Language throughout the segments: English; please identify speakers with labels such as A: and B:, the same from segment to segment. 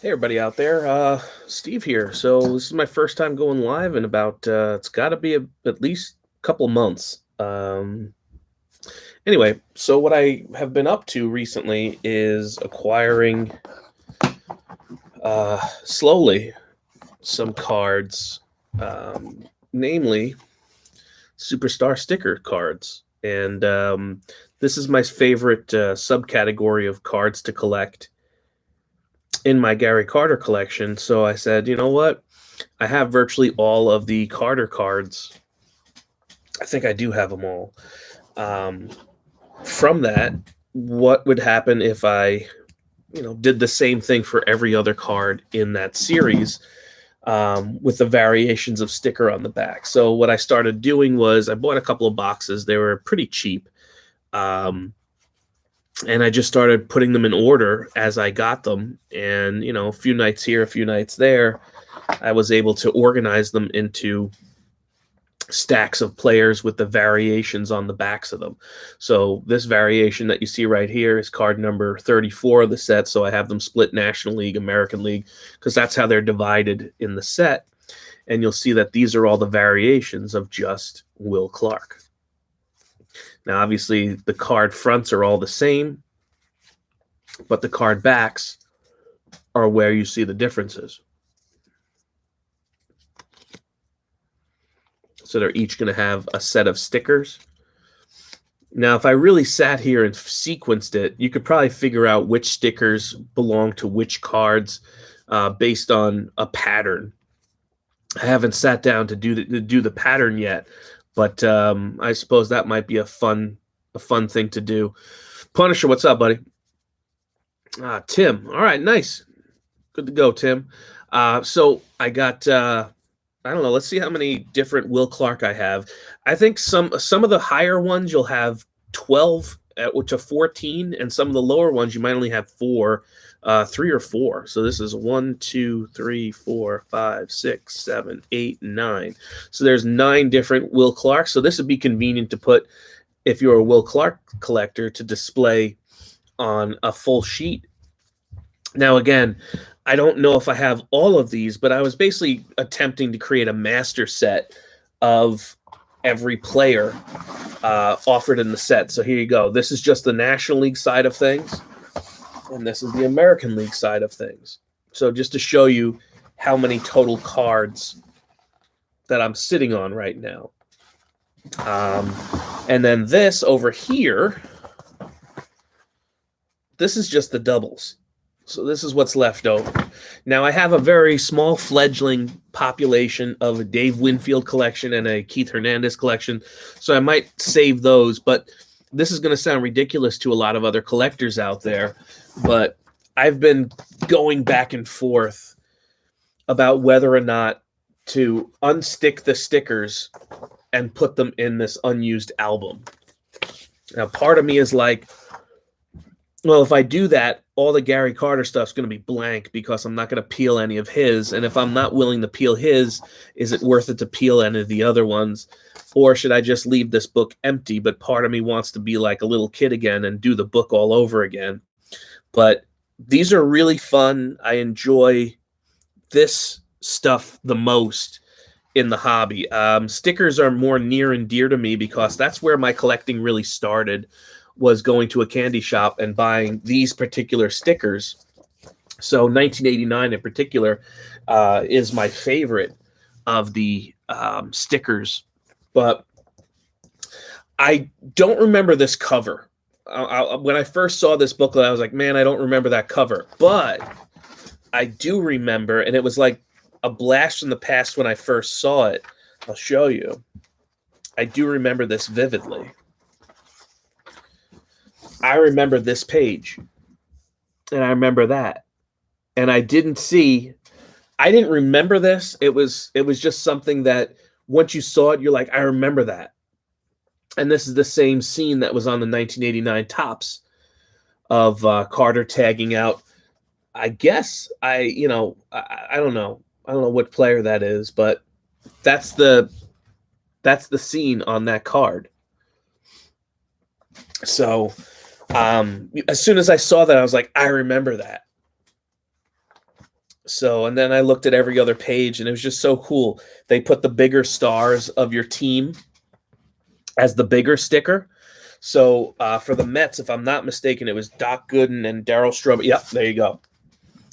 A: Hey, everybody out there. Steve here. So this is my first time going live in about it's got to be at least a couple months. Anyway, so what I have been up to recently is acquiring slowly some cards, namely superstar sticker cards, and this is my favorite subcategory of cards to collect in my Gary Carter collection. So I said, you know what? I have virtually all of the Carter cards. I think I do have them all. Um, from that, what would happen if I, did the same thing for every other card in that series with the variations of sticker on the back? So what I started doing was I bought a couple of boxes. They were pretty cheap. And I just started putting them in order as I got them. And, a few nights here, a few nights there, I was able to organize them into stacks of players with the variations on the backs of them. So this variation that you see right here is card number 34 of the set. So I have them split National League, American League, because that's how they're divided in the set. And you'll see that these are all the variations of just Will Clark. Now, obviously, the card fronts are all the same, but the card backs are where you see the differences. So they're each going to have a set of stickers. Now, if I really sat here and sequenced it, you could probably figure out which stickers belong to which cards based on a pattern. I haven't sat down to do the pattern yet, but I suppose that might be a fun thing to do. Punisher, what's up, buddy? Tim. All right, nice. Good to go, Tim. So I got I don't know. Let's see how many different Will Clark I have. I think some of the higher ones you'll have 12 to 14, and some of the lower ones you might only have 3 or 4. So this is 1, 2, 3, 4, 5, 6, 7, 8, 9. So there's 9 different Will Clarks. So this would be convenient to put if you're a Will Clark collector to display on a full sheet. Now, again, I don't know if I have all of these, but I was basically attempting to create a master set of every player offered in the set. So here you go. This is just the National League side of things, and this is the American League side of things. So just to show you how many total cards that I'm sitting on right now. And then this over here, this is just the doubles. So this is what's left over. Now I have a very small fledgling population of a Dave Winfield collection and a Keith Hernandez collection. So I might save those, but this is going to sound ridiculous to a lot of other collectors out there. But I've been going back and forth about whether or not to unstick the stickers and put them in this unused album. Now, part of me is like, well, if I do that, all the Gary Carter stuff's going to be blank because I'm not going to peel any of his. And if I'm not willing to peel his, is it worth it to peel any of the other ones? Or should I just leave this book empty? But part of me wants to be like a little kid again and do the book all over again. But these are really fun. I enjoy this stuff the most in the hobby. Stickers are more near and dear to me because that's where my collecting really started, was going to a candy shop and buying these particular stickers. So 1989 in particular is my favorite of the stickers. But I don't remember this cover. When I first saw this booklet, I was like, man, I don't remember that cover. But I do remember, and it was like a blast from the past when I first saw it. I'll show you. I do remember this vividly. I remember this page, and I remember that, and I didn't remember this. It was just something that once you saw it, you're like, I remember that. And this is the same scene that was on the 1989 tops of Carter tagging out. I guess I don't know what player that is, but that's the scene on that card. So as soon as I saw that, I was like, I remember that. So, and then I looked at every other page, and it was just so cool. They put the bigger stars of your team as the bigger sticker. So for the Mets, if I'm not mistaken, it was Doc Gooden and Darryl Strawberry. Yep, there you go.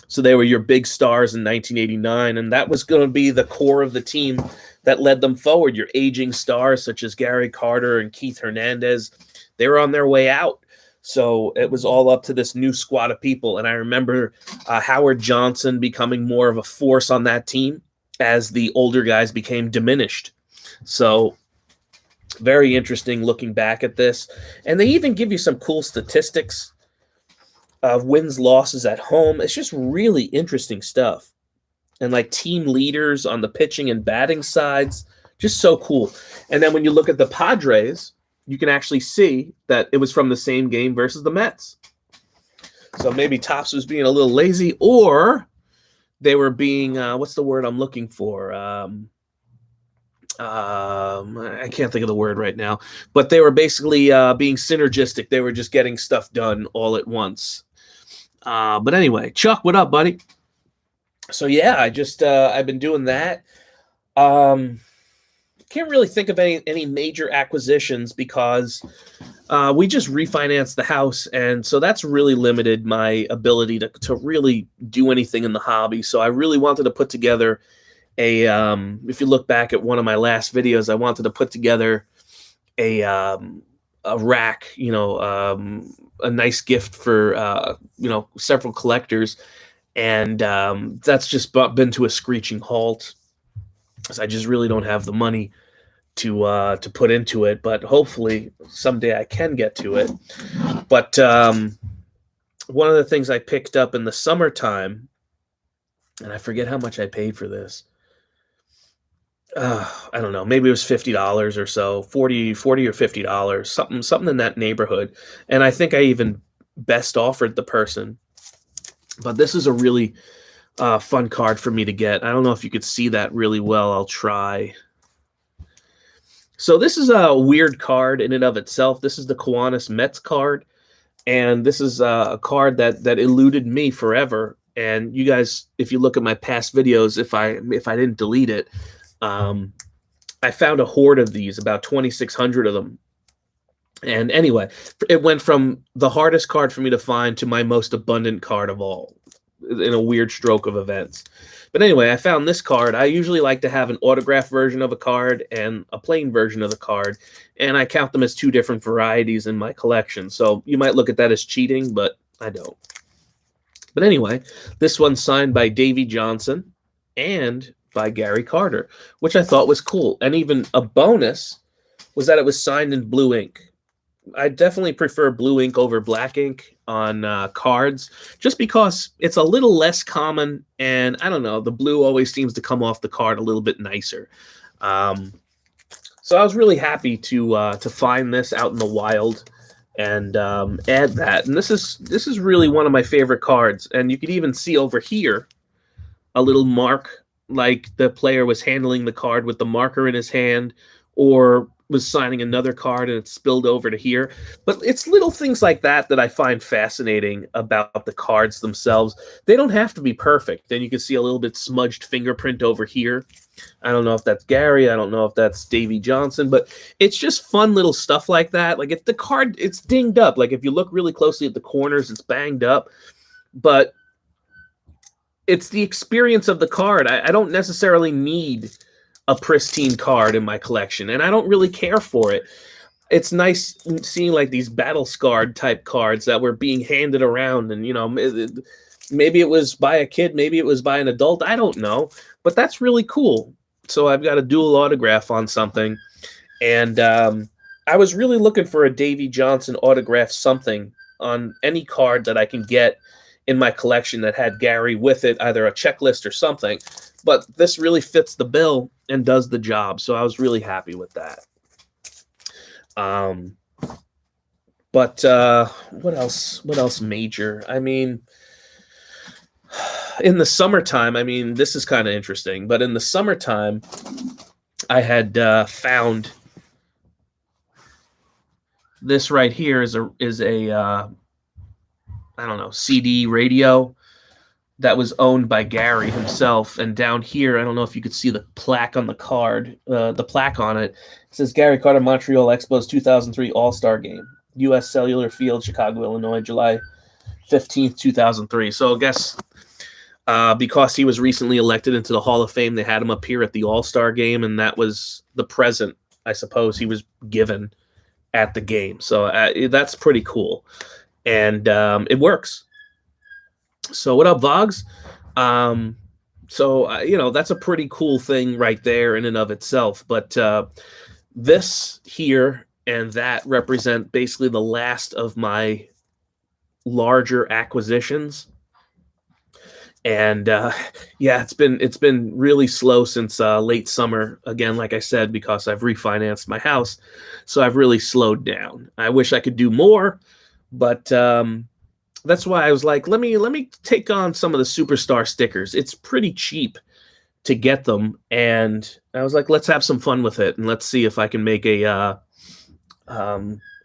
A: So they were your big stars in 1989, and that was going to be the core of the team that led them forward. Your aging stars such as Gary Carter and Keith Hernandez, they were on their way out. So it was all up to this new squad of people. And I remember Howard Johnson becoming more of a force on that team as the older guys became diminished. So very interesting looking back at this. And they even give you some cool statistics of wins, losses at home. It's just really interesting stuff. And like team leaders on the pitching and batting sides, just so cool. And then when you look at the Padres, you can actually see that it was from the same game versus the Mets. So maybe Topps was being a little lazy, or they were being, what's the word I'm looking for? I can't think of the word right now, but they were basically being synergistic. They were just getting stuff done all at once. But anyway, Chuck, what up, buddy? So yeah, I've been doing that. Can't really think of any major acquisitions because we just refinanced the house, and so that's really limited my ability to really do anything in the hobby. So I really wanted to put together if you look back at one of my last videos, I wanted to put together a rack, a nice gift for several collectors, and that's just been to a screeching halt. So I just really don't have the money to put into it, but hopefully someday I can get to it. But one of the things I picked up in the summertime, and I forget how much I paid for this. I don't know, maybe it was $50 or so, 40 or $50, something in that neighborhood. And I think I even best offered the person. But this is a really fun card for me to get. I don't know if you could see that really well. I'll try. So this is a weird card in and of itself. This is the Kiwanis Mets card, and this is a card that eluded me forever. And you guys, if you look at my past videos, if I didn't delete it, I found a horde of these, about 2,600 of them. And anyway, it went from the hardest card for me to find to my most abundant card of all, in a weird stroke of events. But anyway, I found this card. I usually like to have an autographed version of a card and a plain version of the card, and I count them as two different varieties in my collection. So you might look at that as cheating, but I don't. But anyway, this one's signed by Davey Johnson and by Gary Carter, which I thought was cool. And even a bonus was that it was signed in blue ink. I definitely prefer blue ink over black ink on cards, just because it's a little less common, and I don't know, the blue always seems to come off the card a little bit nicer. So I was really happy to find this out in the wild and add that. And this is really one of my favorite cards. And you could even see over here a little mark, like the player was handling the card with the marker in his hand, or was signing another card and it spilled over to here. But it's little things like that I find fascinating about the cards themselves. They don't have to be perfect. Then you can see a little bit smudged fingerprint over here. I don't know if that's Gary. I don't know if that's Davey Johnson, but it's just fun little stuff like that. Like if the card, it's dinged up. Like if you look really closely at the corners, it's banged up. But it's the experience of the card. I don't necessarily need a pristine card in my collection, and I don't really care for it. It's nice seeing like these battle scarred type cards that were being handed around, and maybe it was by a kid, maybe it was by an adult, I don't know, but that's really cool. So I've got a dual autograph on something, and I was really looking for a Davey Johnson autograph something on any card that I can get in my collection that had Gary with it, either a checklist or something. But this really fits the bill and does the job, so I was really happy with that. But what else? What else major? I mean, in the summertime, I mean, this is kind of interesting. But in the summertime, I had found this right here is a I don't know, CD radio. that was owned by Gary himself. And down here, I don't know if you could see the plaque on the card, the plaque on it. It says Gary Carter Montreal Expos 2003 All-Star Game, U.S. Cellular Field, Chicago, Illinois, July 15th, 2003. So I guess because he was recently elected into the Hall of Fame, they had him up here at the All-Star Game, and that was the present, I suppose, he was given at the game. So that's pretty cool. And it works. So what up, Vogs? That's a pretty cool thing right there in and of itself. But this here and that represent basically the last of my larger acquisitions. And it's been really slow since late summer. Again, like I said, because I've refinanced my house, so I've really slowed down. I wish I could do more, but that's why I was like, let me take on some of the superstar stickers. It's pretty cheap to get them, and I was like, let's have some fun with it, and let's see if I can make a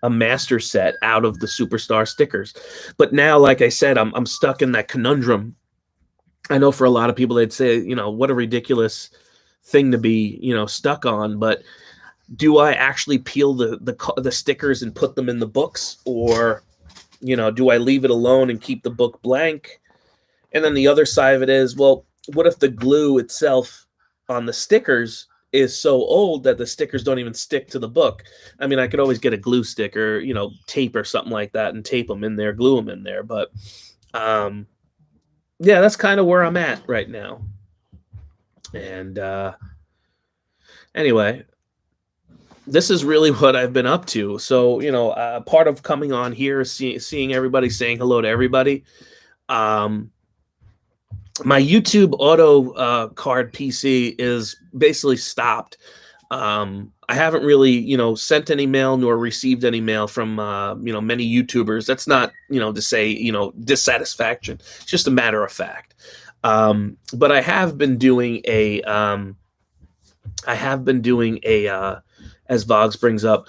A: master set out of the superstar stickers. But now, like I said, I'm stuck in that conundrum. I know for a lot of people, they'd say, what a ridiculous thing to be, stuck on. But do I actually peel the stickers and put them in the books, or do I leave it alone and keep the book blank? And then the other side of it is, well, what if the glue itself on the stickers is so old that the stickers don't even stick to the book? I mean, I could always get a glue sticker, tape or something like that, and tape them in there, glue them in there. But that's kind of where I'm at right now. And anyway, this is really what I've been up to. So, part of coming on here is seeing everybody, saying hello to everybody. My YouTube auto card PC is basically stopped. I haven't really, sent any mail nor received any mail from, many YouTubers. That's not, to say, dissatisfaction. It's just a matter of fact. But I have been doing as Vogs brings up,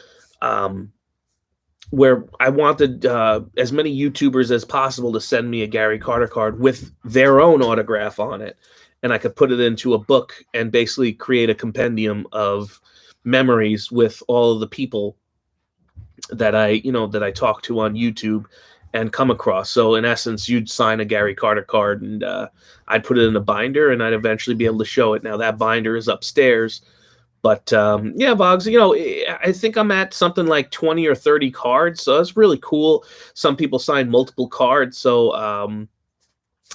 A: where I wanted as many YouTubers as possible to send me a Gary Carter card with their own autograph on it. And I could put it into a book and basically create a compendium of memories with all of the people that I talk to on YouTube and come across. So in essence, you'd sign a Gary Carter card, and I'd put it in a binder, and I'd eventually be able to show it. Now that binder is upstairs. But Vogs, I think I'm at something like 20 or 30 cards. So that's really cool. Some people sign multiple cards. So,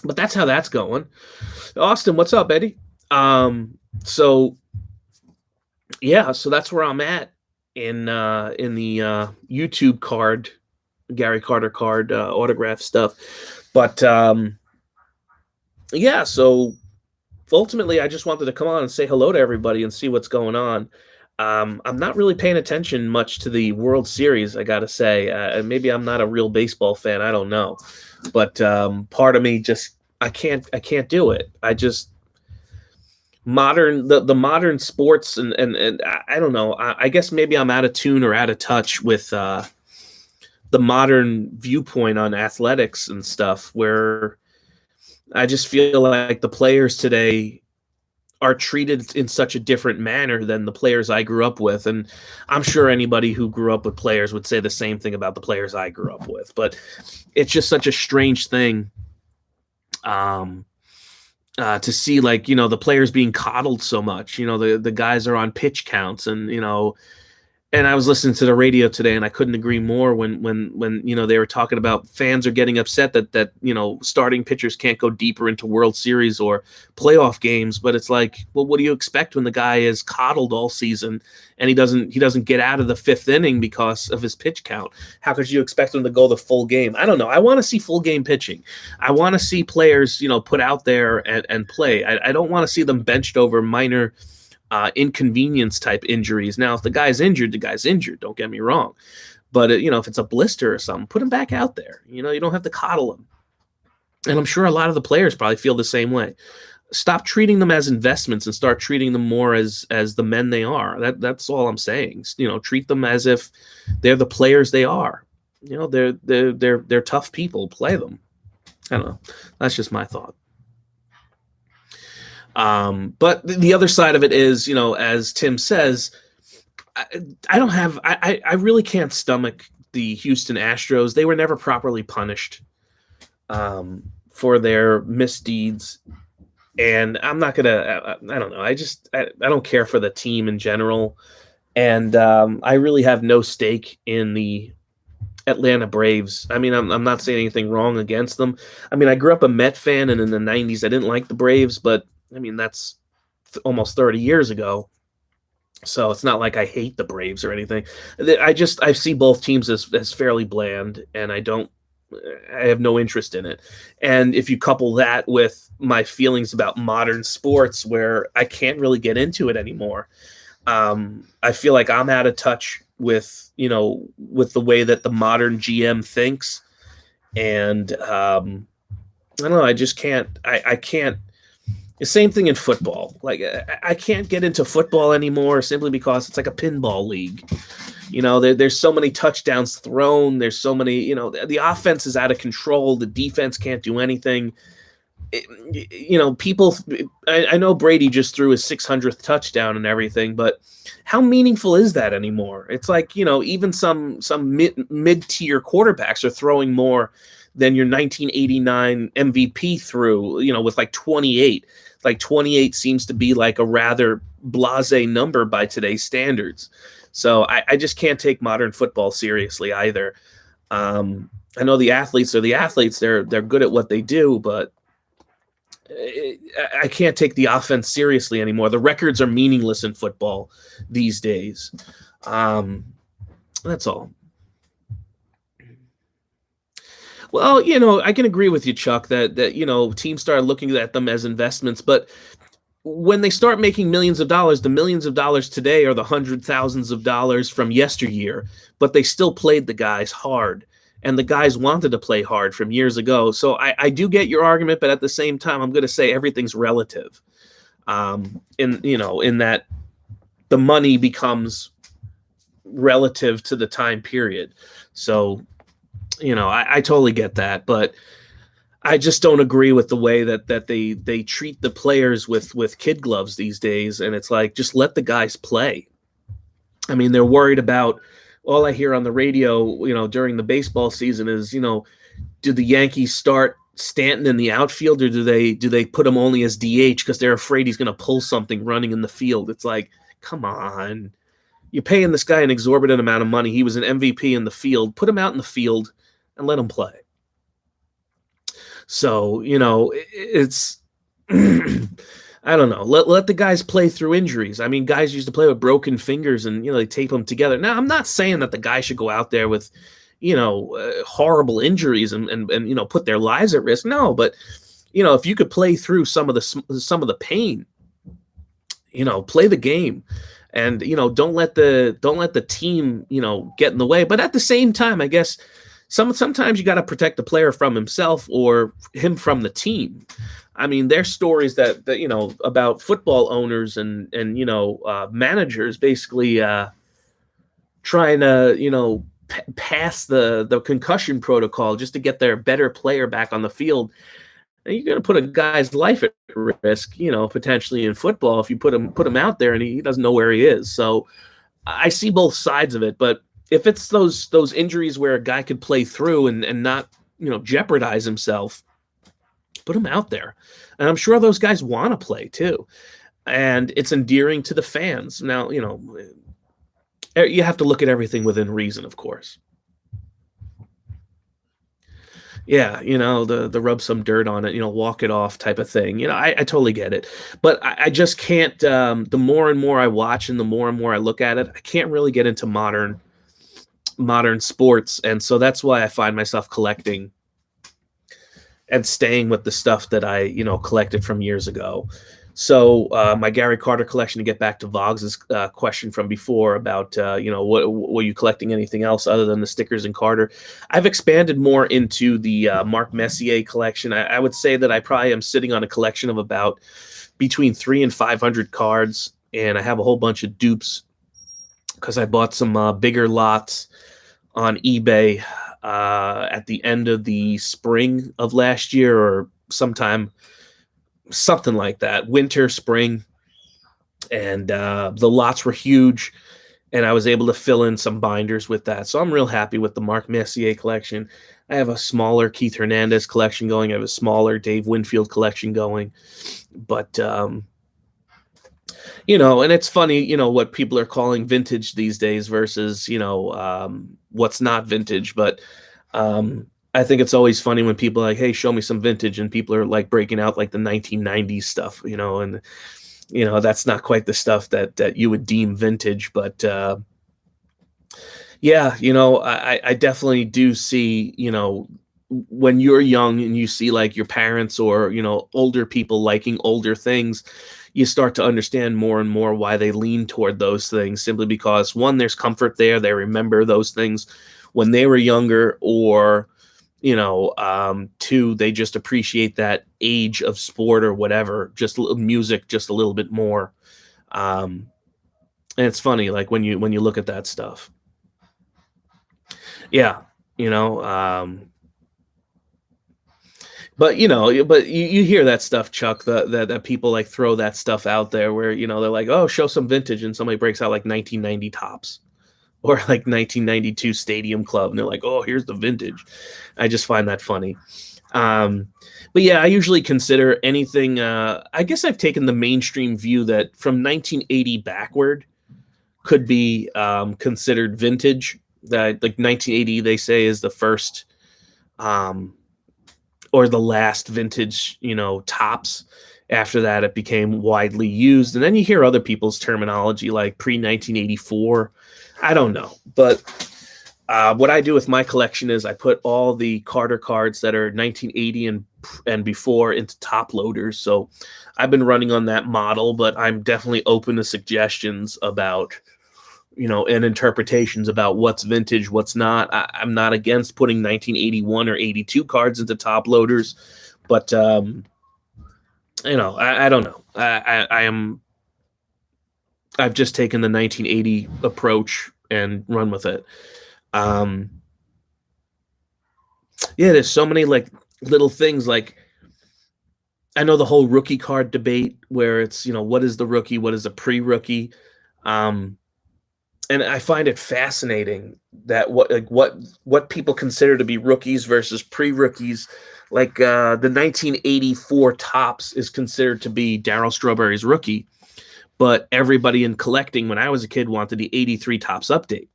A: but that's how that's going. Austin, what's up, Eddie? So that's where I'm at in the YouTube card, Gary Carter card autograph stuff. But so ultimately, I just wanted to come on and say hello to everybody and see what's going on. I'm not really paying attention much to the World Series, I got to say. Maybe I'm not a real baseball fan. I don't know. But part of me just, I can't do it. I just, the modern sports and I don't know. I guess maybe I'm out of tune or out of touch with the modern viewpoint on athletics and stuff, where I just feel like the players today are treated in such a different manner than the players I grew up with. And I'm sure anybody who grew up with players would say the same thing about the players I grew up with. But it's just such a strange thing to see, like, the players being coddled so much. The guys are on pitch counts, and, and I was listening to the radio today, and I couldn't agree more when they were talking about fans are getting upset that starting pitchers can't go deeper into World Series or playoff games. But it's like, well, what do you expect when the guy is coddled all season and he doesn't get out of the fifth inning because of his pitch count? How could you expect him to go the full game? I don't know. I want to see full game pitching. I want to see players put out there and play. I don't want to see them benched over minor inconvenience type injuries. Now, if the guy's injured, the guy's injured. Don't get me wrong. But, if it's a blister or something, put him back out there. You don't have to coddle him. And I'm sure a lot of the players probably feel the same way. Stop treating them as investments and start treating them more as the men they are. That's all I'm saying. Treat them as if they're the players they are. They're tough people. Play them. I don't know. That's just my thought. But the other side of it is, as Tim says, I, I don't have, I really can't stomach the Houston Astros. They were never properly punished for their misdeeds. And I'm not going to, I don't know. I don't care for the team in general. And I really have no stake in the Atlanta Braves. I mean, I'm not saying anything wrong against them. I mean, I grew up a Met fan, and in the 90s, I didn't like the Braves, but I mean, that's almost 30 years ago. So it's not like I hate the Braves or anything. I see both teams as fairly bland, and I have no interest in it. And if you couple that with my feelings about modern sports, where I can't really get into it anymore, I feel like I'm out of touch with the way that the modern GM thinks, and I don't know. I just can't. I can't. The same thing in football. Like I can't get into football anymore simply because it's like a pinball league. There's so many touchdowns thrown. There's so many. The offense is out of control. The defense can't do anything. People. I know Brady just threw his 600th touchdown and everything, but how meaningful is that anymore? It's like even some mid-tier quarterbacks are throwing more than your 1989 MVP threw. With like 28. Like 28 seems to be like a rather blasé number by today's standards. So I just can't take modern football seriously either. I know the athletes are the athletes. They're good at what they do, but I can't take the offense seriously anymore. The records are meaningless in football these days. That's all. Well, I can agree with you, Chuck, that teams start looking at them as investments, but when they start making millions of dollars, the millions of dollars today are the hundred thousands of dollars from yesteryear, but they still played the guys hard, and the guys wanted to play hard from years ago. So I do get your argument, but at the same time, I'm going to say everything's relative. In that the money becomes relative to the time period. So, I totally get that, but I just don't agree with the way that they treat the players with kid gloves these days. And it's like, just let the guys play. I mean, they're worried about, all I hear on the radio, during the baseball season is, do the Yankees start Stanton in the outfield, or do they put him only as DH because they're afraid he's going to pull something running in the field? It's like, come on. You're paying this guy an exorbitant amount of money. He was an MVP in the field. Put him out in the field and let him play. So, it's I don't know. Let the guys play through injuries. I mean, guys used to play with broken fingers and, they tape them together. Now, I'm not saying that the guy should go out there with, horrible injuries and put their lives at risk. No, but, if you could play through some of the pain, play the game. And don't let the team get in the way. But at the same time, I guess sometimes you got to protect the player from himself or him from the team. I mean, there's stories that about football owners and managers basically trying to pass the concussion protocol just to get their better player back on the field. And you're going to put a guy's life at risk, potentially in football if you put him out there and he doesn't know where he is. So I see both sides of it, but if it's those injuries where a guy could play through and not jeopardize himself, put him out there. And I'm sure those guys want to play too, and it's endearing to the fans. Now you have to look at everything within reason, of course. Yeah, the rub some dirt on it, walk it off type of thing. I totally get it. But I just can't, the more and more I watch and the more and more I look at it, I can't really get into modern sports. And so that's why I find myself collecting and staying with the stuff that I, collected from years ago. So my Gary Carter collection, to get back to Vogs's question from before about, what were you collecting anything else other than the stickers and Carter? I've expanded more into the Mark Messier collection. I would say that I probably am sitting on a collection of about between 300 and 500 cards, and I have a whole bunch of dupes because I bought some bigger lots on eBay at the end of the spring of last year or sometime something like that, winter, spring, and the lots were huge, and I was able to fill in some binders with that. So I'm real happy with the Mark Messier collection. I have a smaller Keith Hernandez collection going. I have a smaller Dave Winfield collection going, but and it's funny, what people are calling vintage these days versus, what's not vintage. But I think it's always funny when people are like, hey, show me some vintage, and people are like breaking out like the 1990s stuff, and that's not quite the stuff that you would deem vintage. But yeah, I definitely do see, when you're young and you see like your parents or, older people liking older things, you start to understand more and more why they lean toward those things, simply because, one, there's comfort there. They remember those things when they were younger, or, two, they just appreciate that age of sport or whatever, just a little music, just a little bit more. And it's funny, like when you look at that stuff. Yeah, but you hear that stuff, Chuck, that people like throw that stuff out there where, they're like, oh, show some vintage, and somebody breaks out like 1990 Tops or like 1992 Stadium Club, and they're like, oh, here's the vintage. I just find that funny. But yeah, I usually consider anything. I guess I've taken the mainstream view that from 1980 backward could be considered vintage. That like 1980, they say, is the first or the last vintage, Tops. After that, it became widely used. And then you hear other people's terminology like pre-1984. I don't know. But what I do with my collection is I put all the Carter cards that are 1980 and before into top loaders. So I've been running on that model, but I'm definitely open to suggestions about, and interpretations about what's vintage, what's not. I'm not against putting 1981 or 82 cards into top loaders, but I don't know. I've just taken the 1980 approach and run with it. Yeah, there's so many like little things. Like, I know the whole rookie card debate where it's, what is the rookie? What is a pre-rookie? And I find it fascinating that what people consider to be rookies versus pre-rookies. Like the 1984 Tops is considered to be Darryl Strawberry's rookie, but everybody in collecting when I was a kid wanted the 83 Tops update.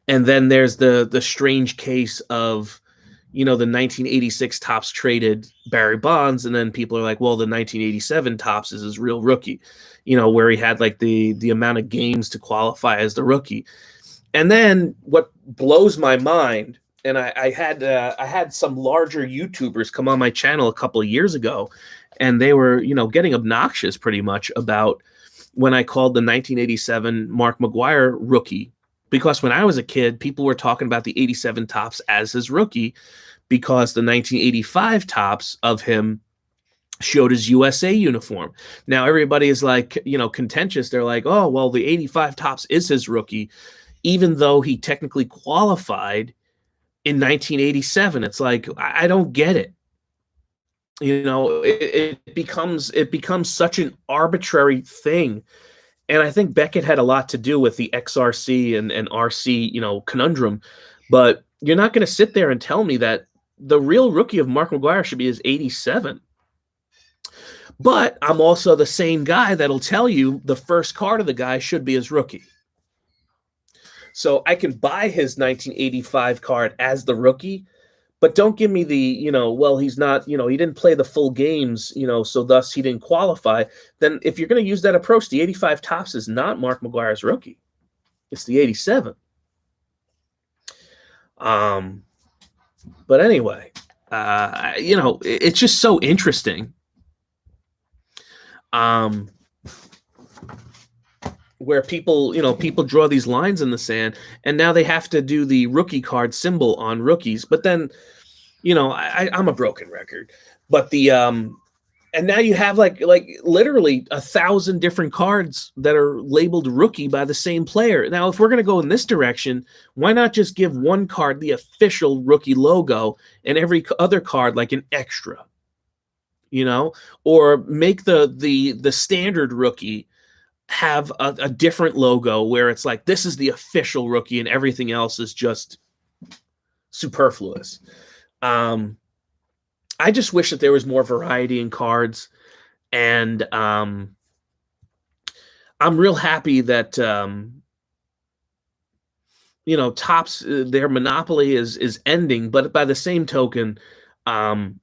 A: And then there's the strange case of, the 1986 Tops traded Barry Bonds, and then people are like, well, the 1987 Tops is his real rookie, where he had like the amount of games to qualify as the rookie. And then what blows my mind, and I had some larger YouTubers come on my channel a couple of years ago, and they were, getting obnoxious pretty much about when I called the 1987 Mark McGwire rookie. Because when I was a kid, people were talking about the 87 Tops as his rookie, because the 1985 Tops of him showed his USA uniform. Now everybody is like, contentious. They're like, oh, well, the 85 Tops is his rookie, even though he technically qualified in 1987. It's like, I don't get it. It becomes such an arbitrary thing. And I think Beckett had a lot to do with the XRC and RC, conundrum. But you're not going to sit there and tell me that the real rookie of Mark McGwire should be his 87. But I'm also the same guy that'll tell you the first card of the guy should be his rookie. So I can buy his 1985 card as the rookie, but don't give me the, well, he's not, he didn't play the full games, so thus he didn't qualify. Then if you're going to use that approach, the 85 Tops is not Mark McGwire's rookie. It's the 87. But anyway, it's just so interesting. Where people draw these lines in the sand, and now they have to do the rookie card symbol on rookies. But then, I'm a broken record. But and now you have like literally 1,000 different cards that are labeled rookie by the same player. Now, if we're going to go in this direction, why not just give one card the official rookie logo and every other card like an extra? you know, or make the standard rookie have a different logo where it's like this is the official rookie and everything else is just superfluous. I just wish that there was more variety in cards, and I'm real happy that Topps, their monopoly is ending. But by the same token, I'm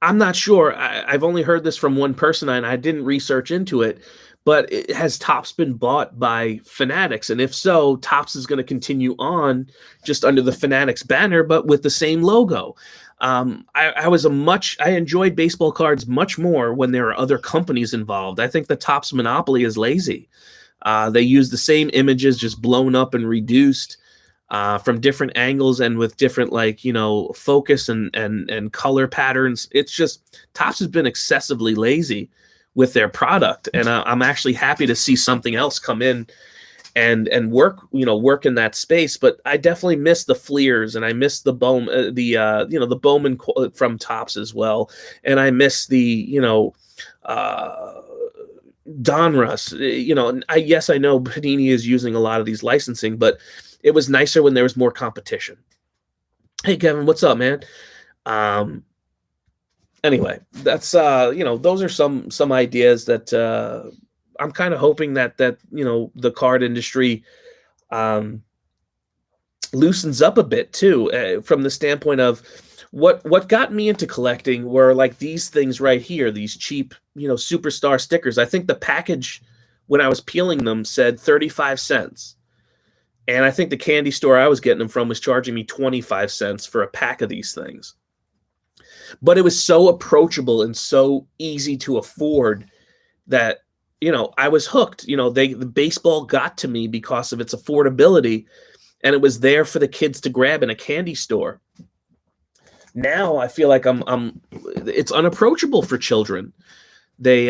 A: not sure. I've only heard this from one person, and I didn't research into it. But has Topps been bought by Fanatics? And if so, Topps is going to continue on just under the Fanatics banner, but with the same logo. I enjoyed baseball cards much more when there are other companies involved. I think the Topps monopoly is lazy. They use the same images, just blown up and reduced from different angles and with different focus and color patterns. It's just Topps has been excessively lazy with their product, and I'm actually happy to see something else come in and work in that space. But I definitely miss the Fleers, and I miss the the Bowman from Topps as well, and I miss the Donruss. Yes, I know Panini is using a lot of these licensing, but it was nicer when there was more competition. Hey Kevin, what's up, man? Anyway, that's those are some ideas that I'm kind of hoping that the card industry loosens up a bit too, from the standpoint of what got me into collecting were like these things right here, these cheap superstar stickers. I think the package when I was peeling them said 35 cents. And I think the candy store I was getting them from was charging me 25 cents for a pack of these things. But it was so approachable and so easy to afford that, I was hooked. The baseball got to me because of its affordability, and it was there for the kids to grab in a candy store. Now I feel like it's unapproachable for children. They,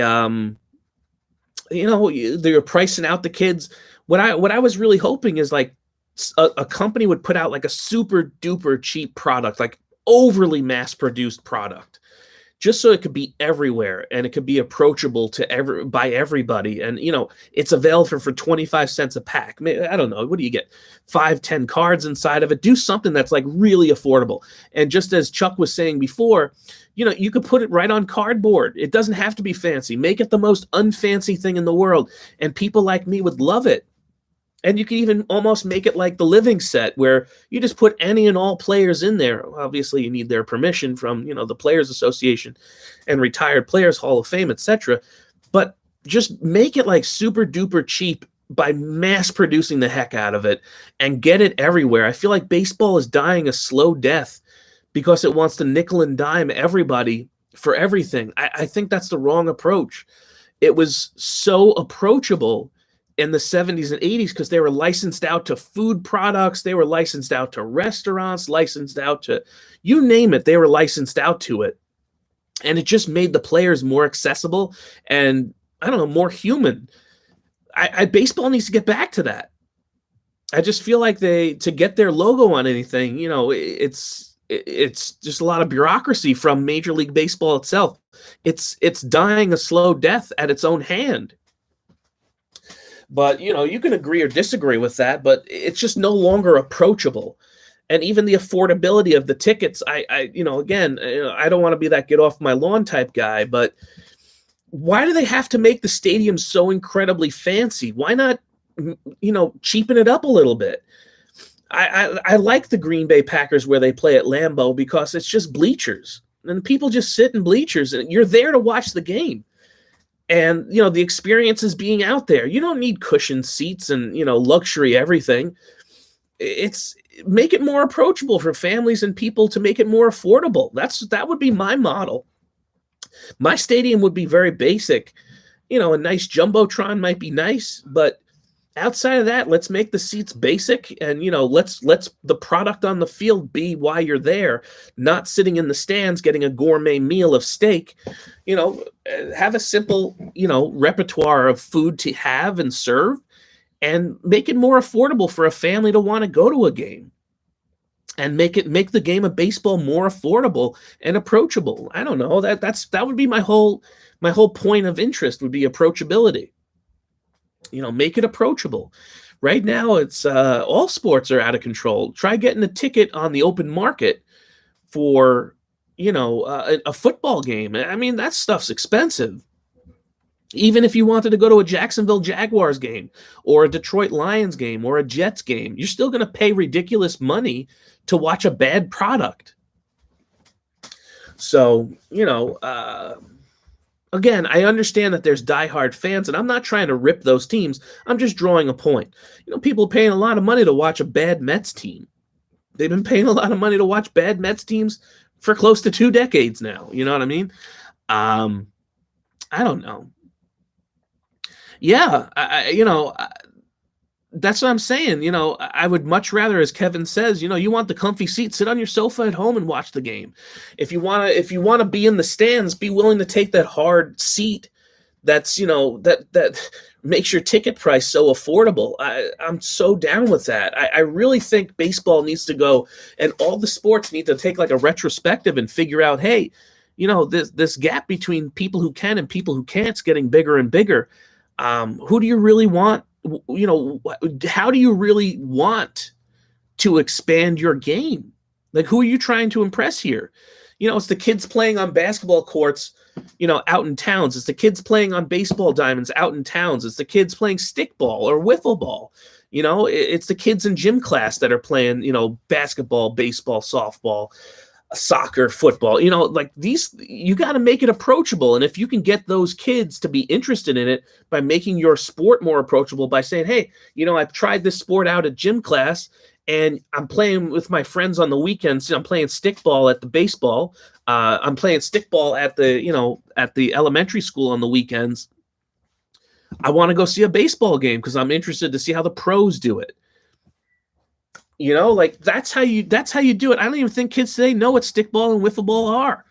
A: they're pricing out the kids. What I was really hoping is like a company would put out like a super duper cheap product, like overly mass produced product, just so it could be everywhere and it could be approachable to by everybody. And it's available for 25 cents a pack. I don't know, what do you get, 5-10 cards inside of it? Do something that's like really affordable. And just as Chuck was saying before, you could put it right on cardboard. It doesn't have to be fancy. Make it the most unfancy thing in the world, and people like me would love it. And you can even almost make it like the living set, where you just put any and all players in there. Obviously, you need their permission from, the Players Association and Retired Players Hall of Fame, etc. But just make it like super duper cheap by mass producing the heck out of it and get it everywhere. I feel like baseball is dying a slow death because it wants to nickel and dime everybody for everything. I think that's the wrong approach. It was so approachable in the 70s and 80s because they were licensed out to food products, they were licensed out to restaurants, licensed out to you name it, they were licensed out to it. And it just made the players more accessible and, I don't know, more human. Baseball needs to get back to that. I just feel like to get their logo on anything, it's just a lot of bureaucracy from Major League Baseball itself. It's dying a slow death at its own hand. But, you can agree or disagree with that, but it's just no longer approachable. And even the affordability of the tickets, I don't want to be that get off my lawn type guy, but why do they have to make the stadium so incredibly fancy? Why not, cheapen it up a little bit? I like the Green Bay Packers where they play at Lambeau because it's just bleachers. And people just sit in bleachers, and you're there to watch the game. And, the experience is being out there. You don't need cushioned seats and, luxury everything. Make it more approachable for families and people, to make it more affordable. That would be my model. My stadium would be very basic. A nice Jumbotron might be nice, but outside of that, let's make the seats basic, and let's the product on the field be why you're there, not sitting in the stands getting a gourmet meal of steak. Have a simple repertoire of food to have and serve, and make it more affordable for a family to want to go to a game. and make the game of baseball more affordable and approachable. I don't know. That would be my whole point of interest would be approachability. Make it approachable. Right now, it's all sports are out of control. Try getting a ticket on the open market for a football game. I mean, that stuff's expensive. Even if you wanted to go to a Jacksonville Jaguars game or a Detroit Lions game or a Jets game, you're still going to pay ridiculous money to watch a bad product. So, again, I understand that there's diehard fans, and I'm not trying to rip those teams. I'm just drawing a point. People are paying a lot of money to watch a bad Mets team. They've been paying a lot of money to watch bad Mets teams for close to 2 decades now. You know what I mean? I don't know. Yeah, that's what I'm saying. I would much rather, as Kevin says, you want the comfy seat, sit on your sofa at home and watch the game. If you want to be in the stands, be willing to take that hard seat. That's that makes your ticket price so affordable. I'm so down with that. I really think baseball needs to go, and all the sports need to take like a retrospective and figure out, hey, this gap between people who can and people who can't is getting bigger and bigger. Who do you really want? How do you really want to expand your game? Like, who are you trying to impress here? It's the kids playing on basketball courts, out in towns. It's the kids playing on baseball diamonds out in towns. It's the kids playing stickball or wiffle ball. It's the kids in gym class that are playing, basketball, baseball, softball, soccer, football. Like these, you got to make it approachable. And if you can get those kids to be interested in it by making your sport more approachable, by saying, hey, I've tried this sport out at gym class and I'm playing with my friends on the weekends. I'm playing stickball at the baseball. I'm playing stickball at the elementary school on the weekends. I want to go see a baseball game because I'm interested to see how the pros do it. Like that's how you do it. I don't even think kids today know what stickball and wiffle ball are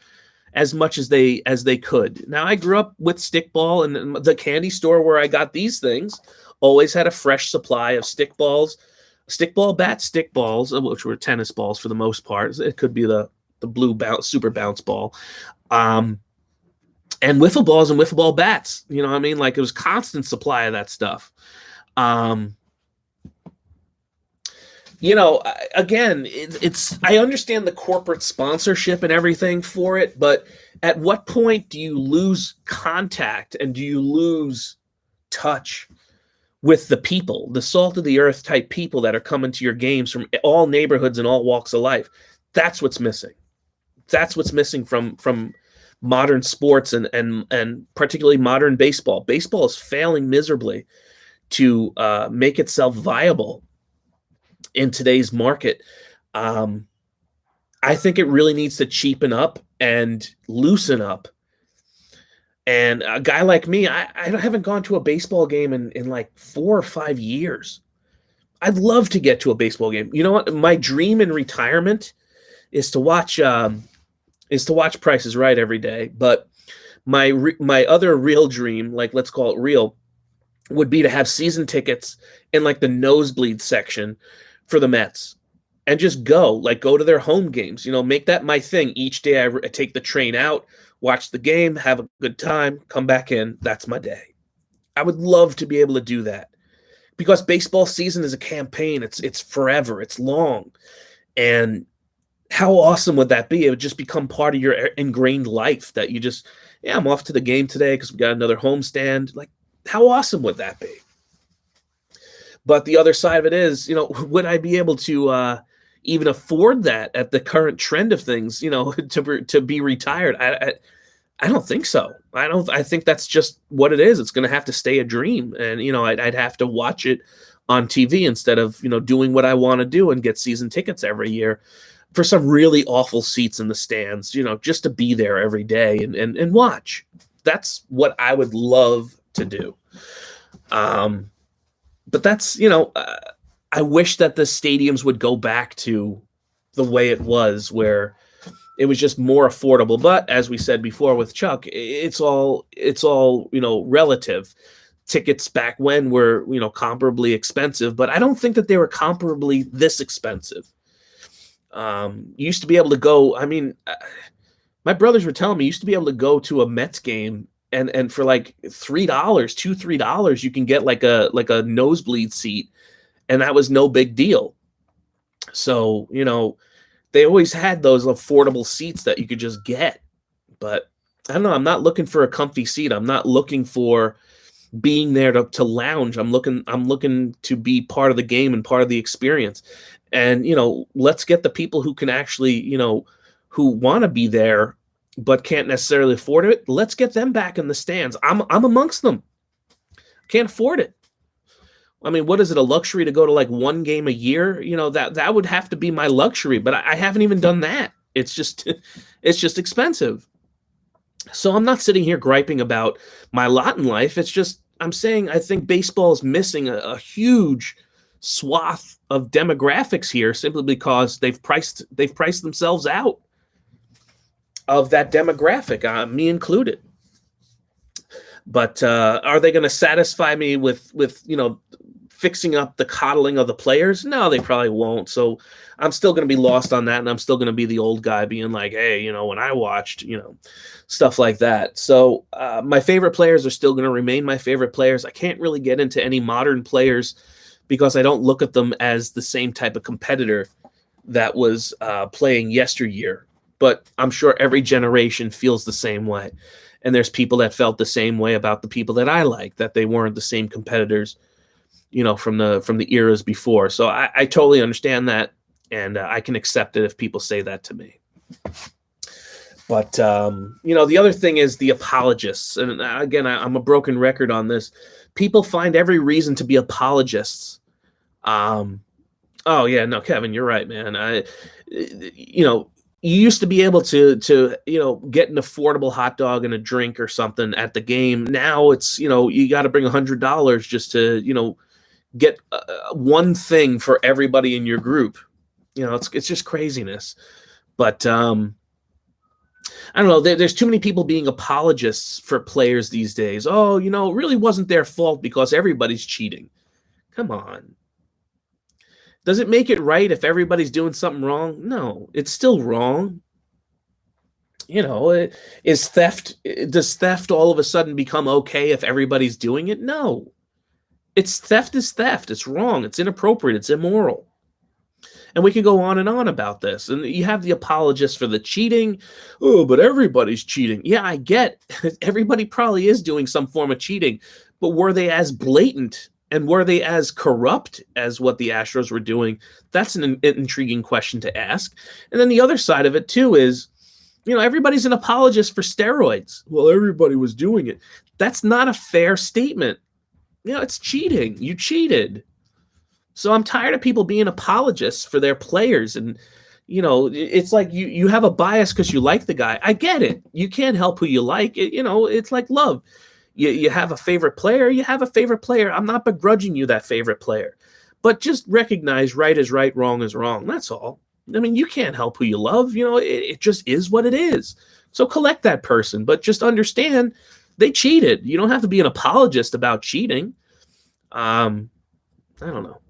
A: as much as they could. Now, I grew up with stickball, and the candy store where I got these things always had a fresh supply of stickball bats, stickballs, which were tennis balls for the most part. It could be the blue super bounce ball, and wiffle balls and wiffle ball bats. You know what I mean? Like it was constant supply of that stuff. Again, it's I understand the corporate sponsorship and everything for it, but at what point do you lose contact and do you lose touch with the people, the salt of the earth type people that are coming to your games from all neighborhoods and all walks of life? That's what's missing. That's what's missing from modern sports and particularly modern baseball. Baseball is failing miserably to make itself viable in today's market. I think it really needs to cheapen up and loosen up. And a guy like me, I haven't gone to a baseball game in like 4 or 5 years. I'd love to get to a baseball game. You know what? My dream in retirement is to watch Price is Right every day. But my other real dream, like let's call it real, would be to have season tickets in like the nosebleed section for the Mets and just go to their home games, make that my thing. Each day I take the train out, watch the game, have a good time, come back in. That's my day. I would love to be able to do that because baseball season is a campaign. It's forever. It's long. And how awesome would that be? It would just become part of your ingrained life that you just, I'm off to the game today because we got another homestand. Like, how awesome would that be? But the other side of it is, would I be able to even afford that at the current trend of things, to be retired? I don't think so. I think that's just what it is. It's going to have to stay a dream. And, I'd have to watch it on TV instead of, doing what I want to do and get season tickets every year for some really awful seats in the stands, just to be there every day and watch. That's what I would love to do. But that's, I wish that the stadiums would go back to the way it was, where it was just more affordable. But as we said before with Chuck, it's all relative. Tickets back when were, comparably expensive, but I don't think that they were comparably this expensive. You used to be able to go. I mean, my brothers were telling me you used to be able to go to a Mets game and for like $3, $3, you can get like a nosebleed seat, and that was no big deal. So, they always had those affordable seats that you could just get. But I don't know. I'm not looking for a comfy seat. I'm not looking for being there to lounge. I'm looking to be part of the game and part of the experience. And, let's get the people who can actually, who want to be there but can't necessarily afford it. Let's get them back in the stands. I'm amongst them. Can't afford it. I mean, what is it, a luxury to go to like one game a year? That would have to be my luxury, but I haven't even done that. It's just expensive. So I'm not sitting here griping about my lot in life. It's just, I'm saying I think baseball is missing a huge swath of demographics here simply because they've priced themselves out of that demographic, me included. But are they going to satisfy me with fixing up the coddling of the players? No, they probably won't. So I'm still going to be lost on that, and I'm still going to be the old guy being like, hey, when I watched, stuff like that. So my favorite players are still going to remain my favorite players. I can't really get into any modern players because I don't look at them as the same type of competitor that was playing yesteryear. But I'm sure every generation feels the same way. And there's people that felt the same way about the people that I like, that they weren't the same competitors, from the eras before. So I totally understand that, and I can accept it if people say that to me. But the other thing is the apologists, and again, I'm a broken record on this. People find every reason to be apologists. Oh yeah, no, Kevin, you're right, man. You used to be able to get an affordable hot dog and a drink or something at the game. Now it's you got to bring $100 just to get one thing for everybody in your group. It's just craziness. But I don't know. There's too many people being apologists for players these days. Oh, it really wasn't their fault because everybody's cheating. Come on. Does it make it right if everybody's doing something wrong? No, it's still wrong. Does theft all of a sudden become okay if everybody's doing it? No. Theft is theft. It's wrong. It's inappropriate. It's immoral. And we can go on and on about this. And you have the apologists for the cheating. Oh, but everybody's cheating. Yeah, I get everybody probably is doing some form of cheating, but were they as blatant and were they as corrupt as what the Astros were doing? That's an intriguing question to ask. And then the other side of it, too, is, everybody's an apologist for steroids. Well, everybody was doing it. That's not a fair statement. It's cheating. You cheated. So I'm tired of people being apologists for their players. And, it's like you have a bias because you like the guy. I get it. You can't help who you like. It's like love. You have a favorite player, you have a favorite player. I'm not begrudging you that favorite player. But just recognize right is right, wrong is wrong. That's all. I mean, you can't help who you love. It just is what it is. So collect that person, but just understand they cheated. You don't have to be an apologist about cheating. I don't know.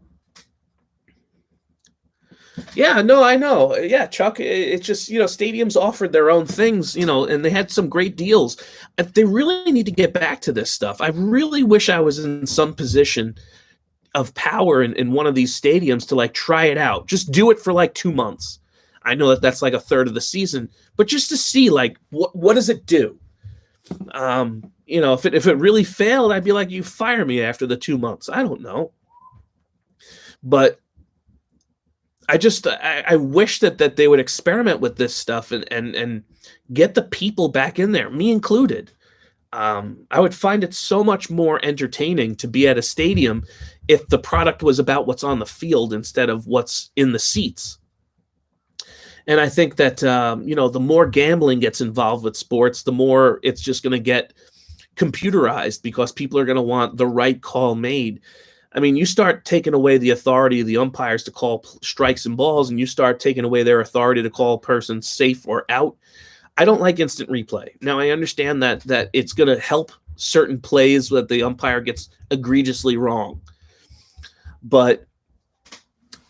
A: Yeah, no, I know. Yeah, Chuck, it's just, stadiums offered their own things, and they had some great deals. They really need to get back to this stuff. I really wish I was in some position of power in one of these stadiums to like try it out. Just do it for like 2 months. I know that's like a third of the season, but just to see like what does it do? If it really failed, I'd be like, you fire me after the 2 months. I don't know. But I wish that they would experiment with this stuff and get the people back in there, me included. I would find it so much more entertaining to be at a stadium if the product was about what's on the field instead of what's in the seats. And I think that, the more gambling gets involved with sports, the more it's just going to get computerized because people are going to want the right call made. I mean, you start taking away the authority of the umpires to call strikes and balls, and you start taking away their authority to call persons safe or out. I don't like instant replay. Now, I understand that it's going to help certain plays that the umpire gets egregiously wrong. But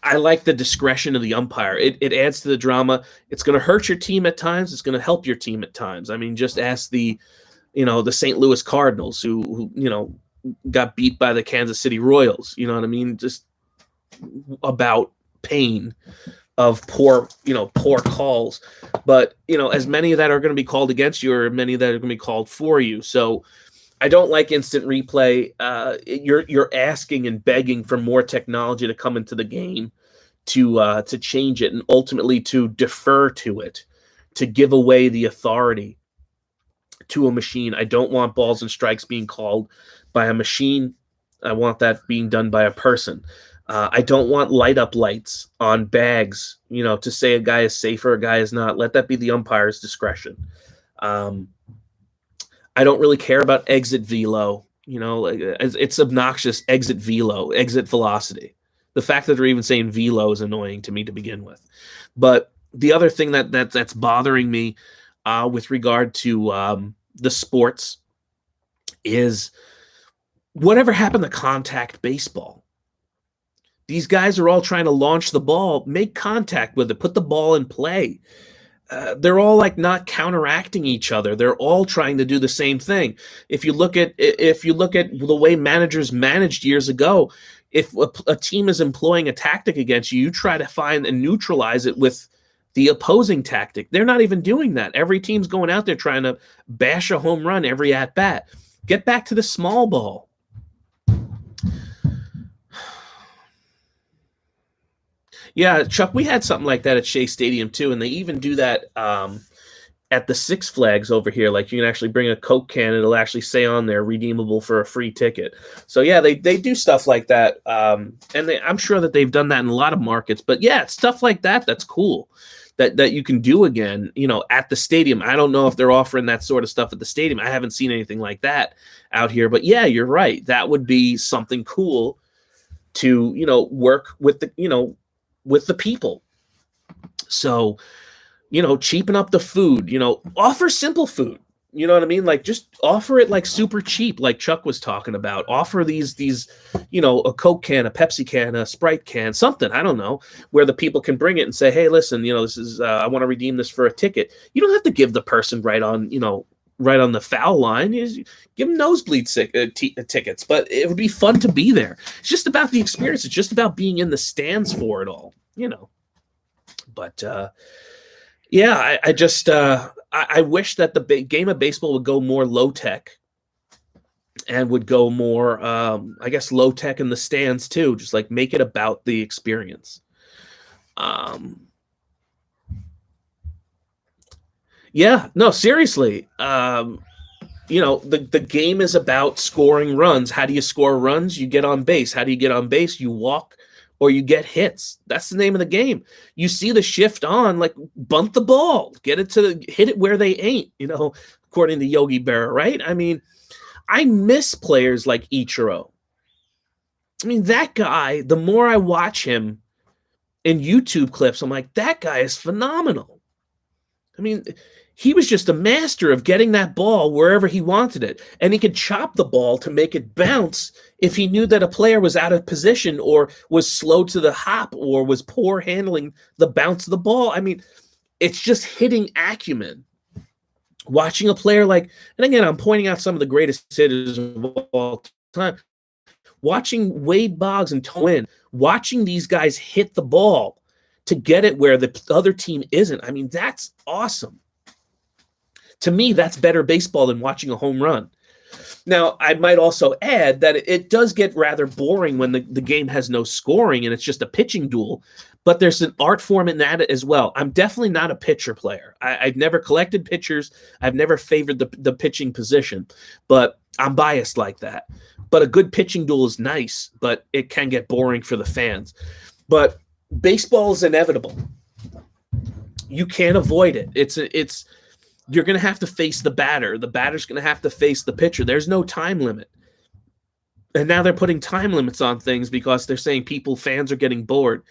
A: I like the discretion of the umpire. It adds to the drama. It's going to hurt your team at times. It's going to help your team at times. I mean, just ask the St. Louis Cardinals who got beat by the Kansas City Royals. You know what I mean? Just about pain of poor calls. But, as many of that are going to be called against you or many that are going to be called for you. So I don't like instant replay. You're asking and begging for more technology to come into the game to change it and ultimately to defer to it, to give away the authority to a machine. I don't want balls and strikes being called by a machine. I want that being done by a person. I don't want light up lights on bags, to say a guy is safe or a guy is not. Let that be the umpire's discretion. I don't really care about exit velo. It's obnoxious. Exit velo, exit velocity. The fact that they're even saying velo is annoying to me to begin with. But the other thing that's bothering me with regard to the sports is whatever happened to contact baseball. These guys are all trying to launch the ball, make contact with it, put the ball in play. They're all like not counteracting each other. They're all trying to do the same thing. If you look at the way managers managed years ago, if a team is employing a tactic against you, you try to find and neutralize it with the opposing tactic. They're not even doing that. Every team's going out there trying to bash a home run every at bat. Get back to the small ball. Yeah, Chuck, we had something like that at Shea Stadium too, and they even do that at the Six Flags over here. Like you can actually bring a Coke can, and it'll actually say on there redeemable for a free ticket. So yeah, they do stuff like that, and I'm sure that they've done that in a lot of markets. But yeah, it's stuff like that that's cool that you can do again, at the stadium. I don't know if they're offering that sort of stuff at the stadium. I haven't seen anything like that out here. But yeah, you're right. That would be something cool to work with the people. So, cheapen up the food, offer simple food. You know what I mean? Like just offer it like super cheap, like Chuck was talking about. Offer these, a Coke can, a Pepsi can, a Sprite can, something, I don't know, where the people can bring it and say, hey, listen, this is, I want to redeem this for a ticket. You don't have to give the person right on the foul line. You give them nosebleed tickets, but it would be fun to be there. It's just about the experience. It's just about being in the stands for it all, But yeah, I just I wish that the game of baseball would go more low tech and would go more, I guess, low tech in the stands too. Just like make it about the experience. Yeah, no, seriously. The game is about scoring runs. How do you score runs? You get on base. How do you get on base? You walk or you get hits. That's the name of the game. You see the shift on, like bunt the ball, hit it where they ain't, according to Yogi Berra, right? I mean, I miss players like Ichiro. I mean, that guy, the more I watch him in YouTube clips, I'm like, that guy is phenomenal. I mean, he was just a master of getting that ball wherever he wanted it. And he could chop the ball to make it bounce if he knew that a player was out of position or was slow to the hop or was poor handling the bounce of the ball. I mean, it's just hitting acumen. Watching a player like, and again, I'm pointing out some of the greatest hitters of all time. Watching Wade Boggs and Twin, watching these guys hit the ball to get it where the other team isn't. I mean, that's awesome. To me, that's better baseball than watching a home run. Now, I might also add that it does get rather boring when the game has no scoring and it's just a pitching duel, but there's an art form in that as well. I'm definitely not a pitcher player. I've never collected pitchers. I've never favored the pitching position, but I'm biased like that. But a good pitching duel is nice, but it can get boring for the fans. But baseball is inevitable. You can't avoid it. You're going to have to face the batter. The batter's going to have to face the pitcher. There's no time limit. And now they're putting time limits on things because they're saying fans are getting bored.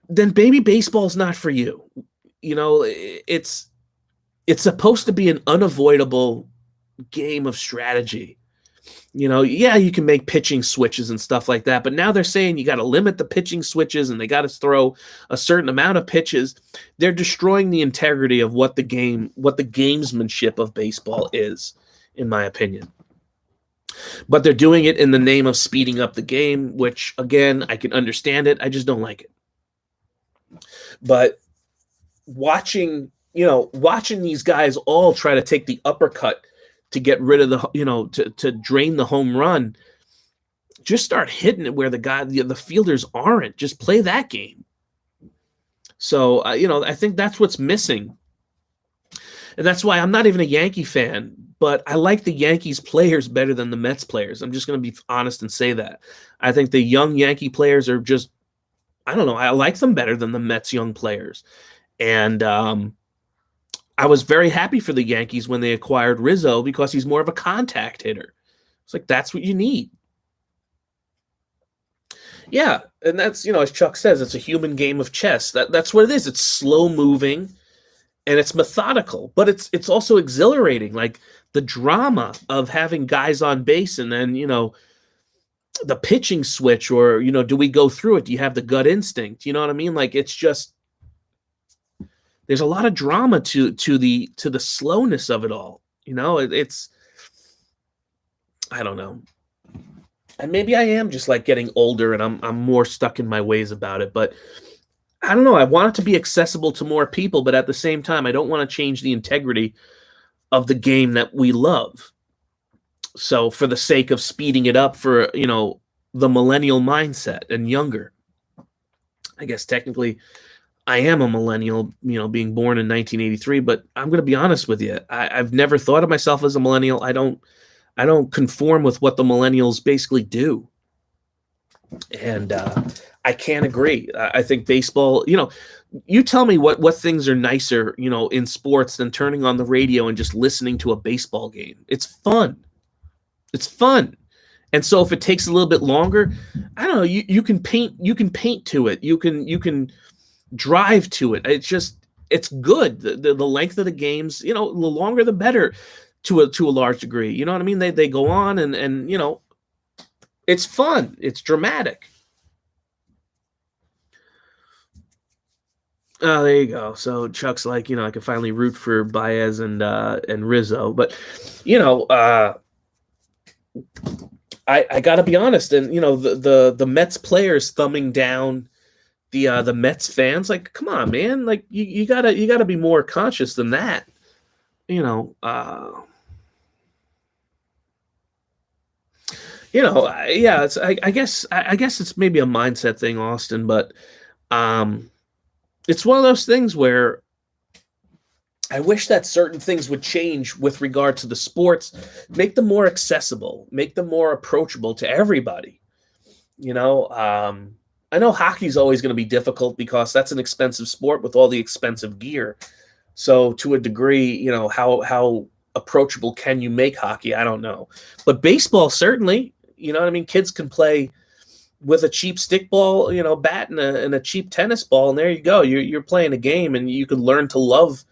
A: Then maybe baseball's not for you. It's supposed to be an unavoidable game of strategy. Yeah, you can make pitching switches and stuff like that, but now they're saying you got to limit the pitching switches and they got to throw a certain amount of pitches. They're destroying the integrity of what the gamesmanship of baseball is, in my opinion. But they're doing it in the name of speeding up the game, which, again, I can understand it. I just don't like it. But watching these guys all try to take the uppercut to get rid of to drain the home run, just start hitting it where the fielders aren't. Just play that game. So, I think that's what's missing. And that's why I'm not even a Yankee fan, but I like the Yankees players better than the Mets players. I'm just going to be honest and say that. I think the young Yankee players are just, I don't know, I like them better than the Mets young players. And I was very happy for the Yankees when they acquired Rizzo because he's more of a contact hitter. It's like, that's what you need. Yeah, and that's, as Chuck says, it's a human game of chess. That's what it is. It's slow moving and it's methodical, but it's also exhilarating. Like the drama of having guys on base and then, the pitching switch or, do we go through it? Do you have the gut instinct? You know what I mean? Like it's just, there's a lot of drama to the slowness of it all. It's I don't know. And maybe I am just like getting older and I'm more stuck in my ways about it, but I don't know. I want it to be accessible to more people, but at the same time, I don't want to change the integrity of the game that we love. So for the sake of speeding it up for, the millennial mindset and younger, I guess technically I am a millennial, being born in 1983, but I'm going to be honest with you. I've never thought of myself as a millennial. I don't conform with what the millennials basically do. And I can't agree. I think baseball, you tell me what things are nicer, in sports than turning on the radio and just listening to a baseball game. It's fun. It's fun. And so if it takes a little bit longer, I don't know, you can paint to it. You can drive to it. It's good. The length of the games, the longer the better to a large degree. You know what I mean? They go on and it's fun. It's dramatic. Oh, there you go. So Chuck's like, I can finally root for Baez and Rizzo, but I got to be honest, and the Mets players thumbing down the Mets fans, like, come on, man, like you gotta be more conscious than that, yeah. It's I guess it's maybe a mindset thing, Austin, but it's one of those things where I wish that certain things would change with regard to the sports, make them more accessible, make them more approachable to everybody. I know hockey's always going to be difficult because that's an expensive sport with all the expensive gear. So to a degree, how approachable can you make hockey? I don't know. But baseball, certainly, what I mean? Kids can play with a cheap stickball, bat and a cheap tennis ball, and there you go. You're playing a game and you can learn to love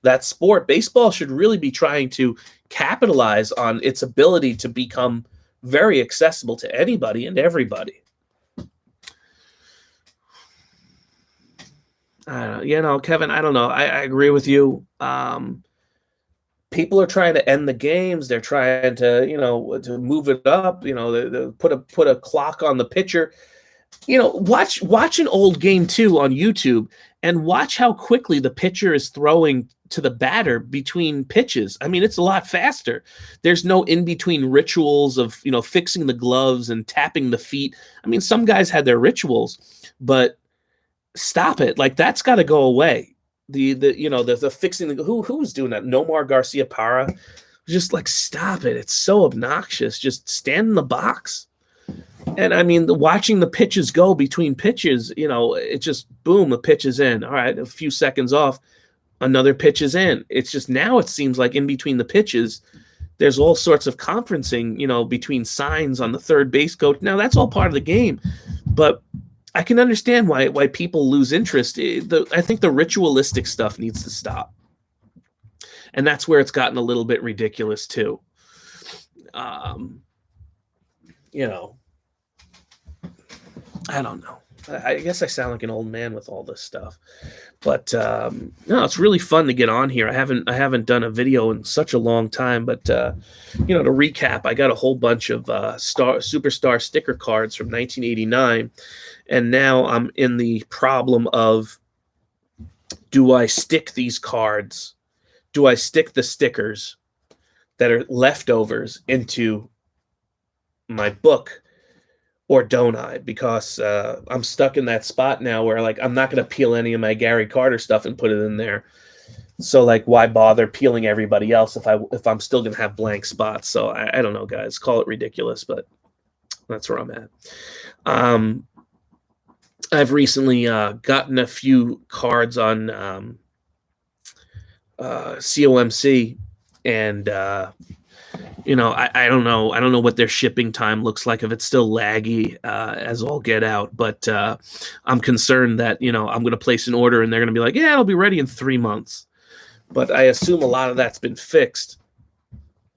A: that sport. Baseball should really be trying to capitalize on its ability to become very accessible to anybody and everybody. Kevin, I don't know. I agree with you. People are trying to end the games. They're trying to, to move it up. They put a clock on the pitcher. Watch an old game too on YouTube and watch how quickly the pitcher is throwing to the batter between pitches. I mean, it's a lot faster. There's no in-between rituals of, fixing the gloves and tapping the feet. I mean, some guys had their rituals, but stop it. Like, that's got to go away. The fixing who was doing that? Nomar Garcia-Parra. Just like, stop it. It's so obnoxious. Just stand in the box. And I mean, watching the pitches go between pitches, it just boom, the pitch is in. All right, a few seconds off, another pitch is in. It's just now it seems like in between the pitches, there's all sorts of conferencing, between signs on the third base coach. Now that's all part of the game, but I can understand why people lose interest. I think the ritualistic stuff needs to stop, and that's where it's gotten a little bit ridiculous too. you know, I don't know. I guess I sound like an old man with all this stuff, but no, it's really fun to get on here. I haven't done a video in such a long time, but to recap, I got a whole bunch of superstar sticker cards from 1989, and now I'm in the problem of, do I stick these cards? Do I stick the stickers that are leftovers into my book, or don't I? Because I'm stuck in that spot now where, like, I'm not going to peel any of my Gary Carter stuff and put it in there. So, like, why bother peeling everybody else if I'm still going to have blank spots? So I don't know, guys. Call it ridiculous, but that's where I'm at. I've recently gotten a few cards on COMC, and I don't know. I don't know what their shipping time looks like, if it's still laggy as all get out. But I'm concerned that I'm going to place an order and they're going to be like, yeah, it'll be ready in 3 months. But I assume a lot of that's been fixed.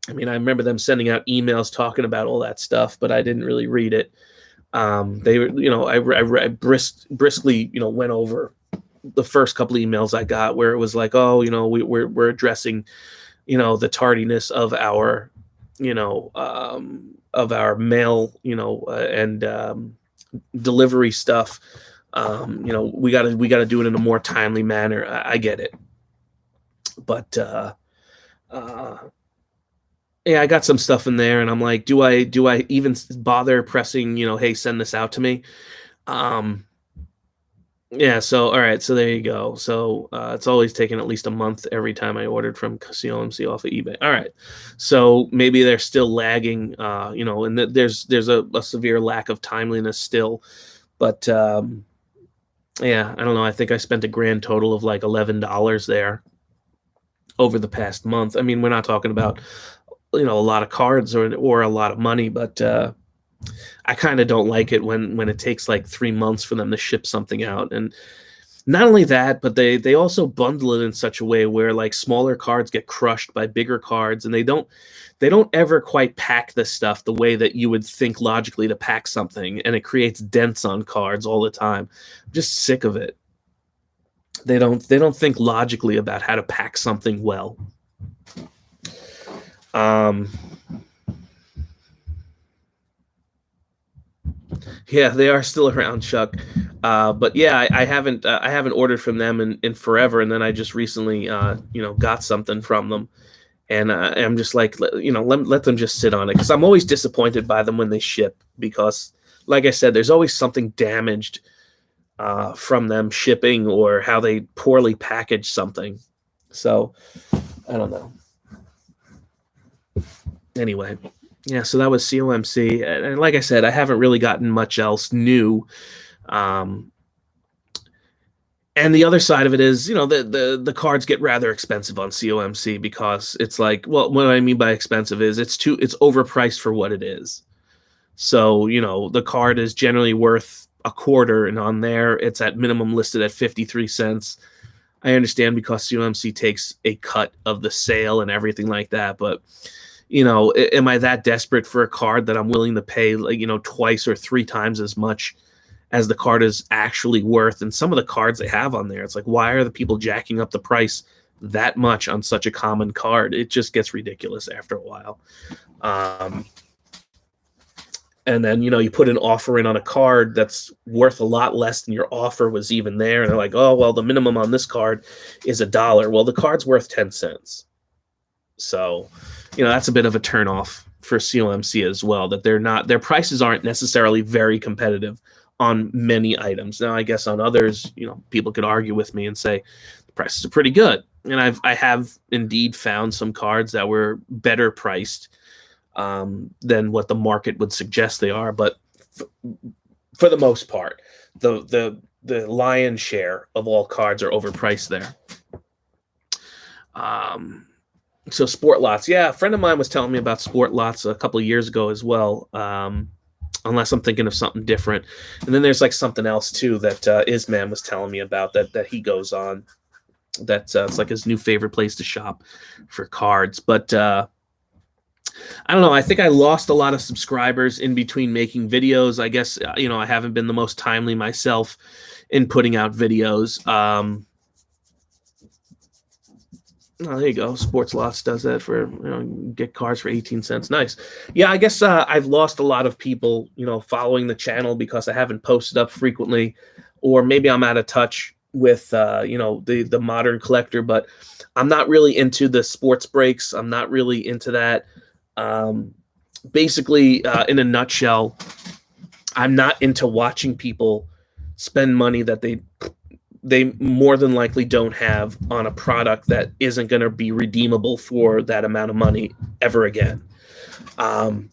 A: I mean, I remember them sending out emails talking about all that stuff, but I didn't really read it. They were, I briskly, went over the first couple of emails I got where it was like, oh, we're addressing, the tardiness of our, of our mail, and delivery stuff. We gotta do it in a more timely manner. I get it, but yeah, I got some stuff in there, and I'm like, do I even bother pressing, hey, send this out to me? Yeah, so all right, so there you go. So it's always taken at least a month every time I ordered from COMC off of eBay. All right, so maybe they're still lagging, and there's a severe lack of timeliness still. But yeah, I don't know. I think I spent a grand total of like $11 there over the past month. I mean, we're not talking about a lot of cards or a lot of money, but I kind of don't like it when it takes like 3 months for them to ship something out. And not only that, but they also bundle it in such a way where, like, smaller cards get crushed by bigger cards, and they don't ever quite pack this stuff the way that you would think logically to pack something, and it creates dents on cards all the time. I'm just sick of it. They don't think logically about how to pack something well. Yeah, they are still around, Chuck. But yeah, I haven't ordered from them in forever, and then I just recently got something from them, and I'm just like, let them just sit on it, because I'm always disappointed by them when they ship, because, like I said, there's always something damaged from them shipping, or how they poorly package something. So I don't know. Anyway, yeah, so that was COMC, and like I said, I haven't really gotten much else new. And the other side of it is, the cards get rather expensive on COMC, because it's like, well, what I mean by expensive is it's overpriced for what it is. So, the card is generally worth a quarter, and on there it's at minimum listed at 53 cents. I understand, because COMC takes a cut of the sale and everything like that, but am I that desperate for a card that I'm willing to pay, like, twice or three times as much as the card is actually worth? And some of the cards they have on there, it's like, why are the people jacking up the price that much on such a common card? It just gets ridiculous after a while. And then, you put an offer in on a card that's worth a lot less than your offer was even there. And they're like, oh, well, the minimum on this card is $1. Well, the card's worth 10 cents. So, that's a bit of a turnoff for COMC as well, that their prices aren't necessarily very competitive on many items. Now, I guess on others, people could argue with me and say the prices are pretty good. And I have indeed found some cards that were better priced than what the market would suggest they are. But for the most part, the lion's share of all cards are overpriced there. So Sport Lots, yeah, a friend of mine was telling me about Sport Lots a couple of years ago as well, unless I'm thinking of something different. And then there's like something else too that Isman was telling me about that he goes on. That's it's like his new favorite place to shop for cards. But I don't know. I think I lost a lot of subscribers in between making videos. I guess, I haven't been the most timely myself in putting out videos. Oh, there you go. Sports Lots does that for, get cars for 18 cents. Nice. Yeah, I guess I've lost a lot of people, following the channel because I haven't posted up frequently, or maybe I'm out of touch with, the modern collector, but I'm not really into the sports breaks. I'm not really into that. Basically, in a nutshell, I'm not into watching people spend money that they more than likely don't have on a product that isn't going to be redeemable for that amount of money ever again. I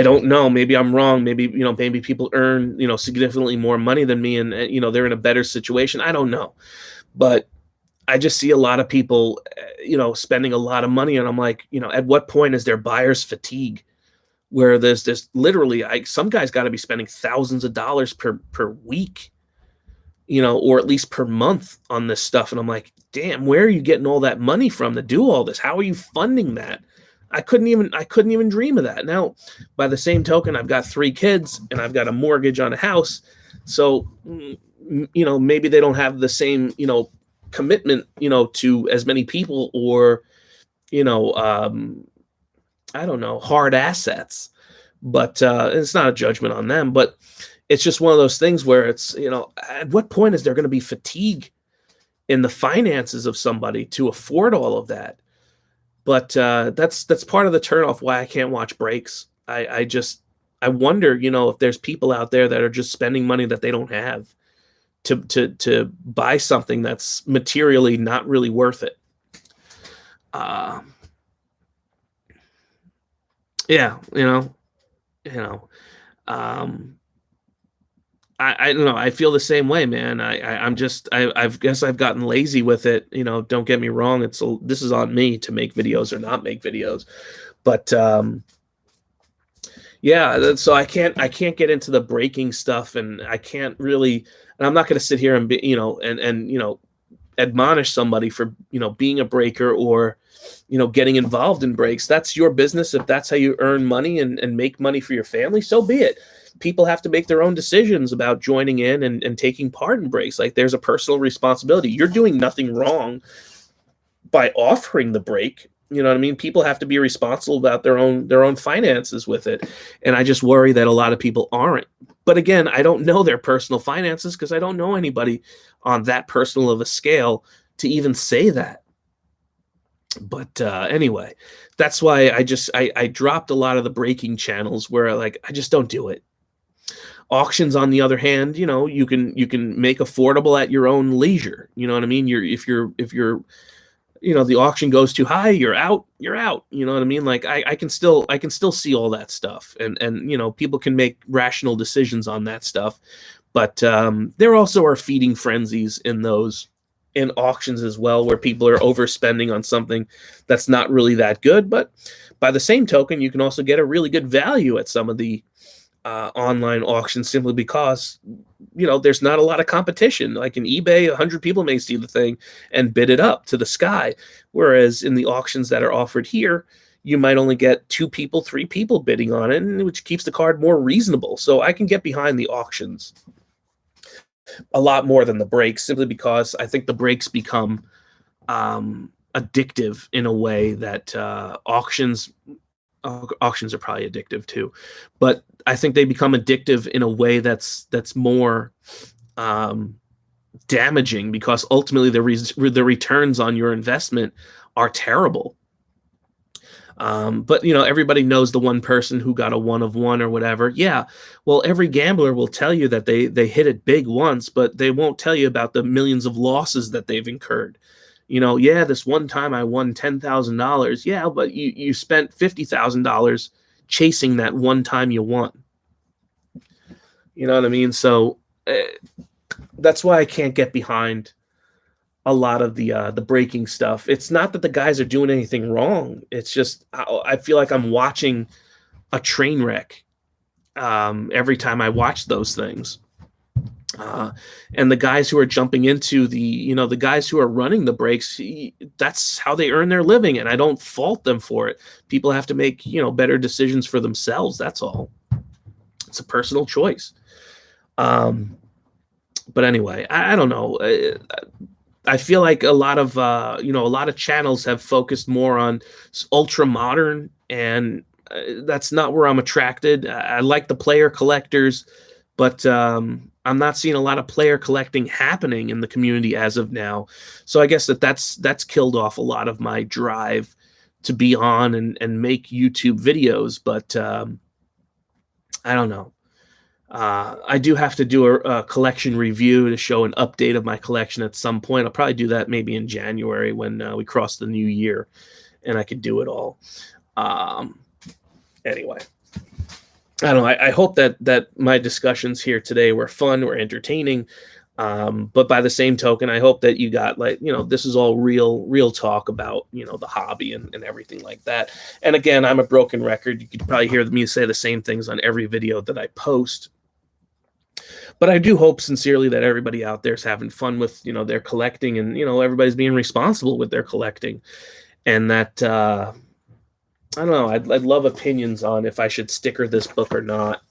A: don't know. Maybe I'm wrong. Maybe, maybe people earn, significantly more money than me, and, they're in a better situation. I don't know. But I just see a lot of people, spending a lot of money, and I'm like, at what point is there buyer's fatigue where there's this literally, some guys got to be spending thousands of dollars per week, or at least per month on this stuff. And I'm like, damn, where are you getting all that money from to do all this? How are you funding that? I couldn't even dream of that. Now, by the same token, I've got 3 kids and I've got a mortgage on a house. So, maybe they don't have the same, commitment, to as many people, or, I don't know, hard assets. But it's not a judgment on them, but it's just one of those things where it's, at what point is there going to be fatigue in the finances of somebody to afford all of that? But that's part of the turnoff why I can't watch breaks. I wonder, if there's people out there that are just spending money that they don't have to buy something that's materially not really worth it. Yeah, I don't know. I feel the same way, man. I guess I've gotten lazy with it. Don't get me wrong. This is on me to make videos or not make videos, but yeah. So I can't get into the breaking stuff, and I can't really. And I'm not going to sit here and be, and admonish somebody for being a breaker, or getting involved in breaks. That's your business. If that's how you earn money and make money for your family, so be it. People have to make their own decisions about joining in and taking part in breaks. Like, there's a personal responsibility. You're doing nothing wrong by offering the break. You know what I mean? People have to be responsible about their own finances with it. And I just worry that a lot of people aren't. But again, I don't know their personal finances because I don't know anybody on that personal of a scale to even say that. But anyway, that's why I dropped a lot of the breaking channels where I just don't do it. Auctions, on the other hand, you can make affordable at your own leisure. You know what I mean? If you're the auction goes too high, you're out. You know what I mean? Like, I can still see all that stuff, and people can make rational decisions on that stuff. But there also are feeding frenzies in auctions as well, where people are overspending on something that's not really that good. But by the same token, you can also get a really good value at some of the online auctions, simply because there's not a lot of competition. Like in eBay, 100 people may see the thing and bid it up to the sky, whereas in the auctions that are offered here, you might only get 2 people, 3 people bidding on it, which keeps the card more reasonable. So I can get behind the auctions a lot more than the breaks, simply because I think the breaks become addictive in a way that auctions are probably addictive too, but I think they become addictive in a way that's more damaging, because ultimately the returns on your investment are terrible. But everybody knows the one person who got a 1 of 1 or whatever. Yeah, well, every gambler will tell you that they hit it big once, but they won't tell you about the millions of losses that they've incurred. Yeah, this one time I won $10,000. Yeah, but you spent $50,000 chasing that one time you won. You know what I mean? So that's why I can't get behind a lot of the breaking stuff. It's not that the guys are doing anything wrong. It's just I feel like I'm watching a train wreck every time I watch those things. Uh, and the guys who are jumping into the guys who are running the breaks, that's how they earn their living. And I don't fault them for it. People have to make, better decisions for themselves. That's all. It's a personal choice. But anyway, I don't know. I feel like a lot of channels have focused more on ultra modern, and that's not where I'm attracted. I like the player collectors, but I'm not seeing a lot of player collecting happening in the community as of now. So I guess that's killed off a lot of my drive to be on and make YouTube videos. But I don't know. I do have to do a collection review to show an update of my collection at some point. I'll probably do that maybe in January when we cross the new year, and I could do it all. Anyway, I don't know. I hope that my discussions here today were fun or entertaining. But by the same token, I hope that you got this is all real talk about, the hobby and everything like that. And again, I'm a broken record. You could probably hear me say the same things on every video that I post. But I do hope sincerely that everybody out there is having fun with, their collecting, and, everybody's being responsible with their collecting. And that, I don't know, I'd love opinions on if I should sticker this book or not.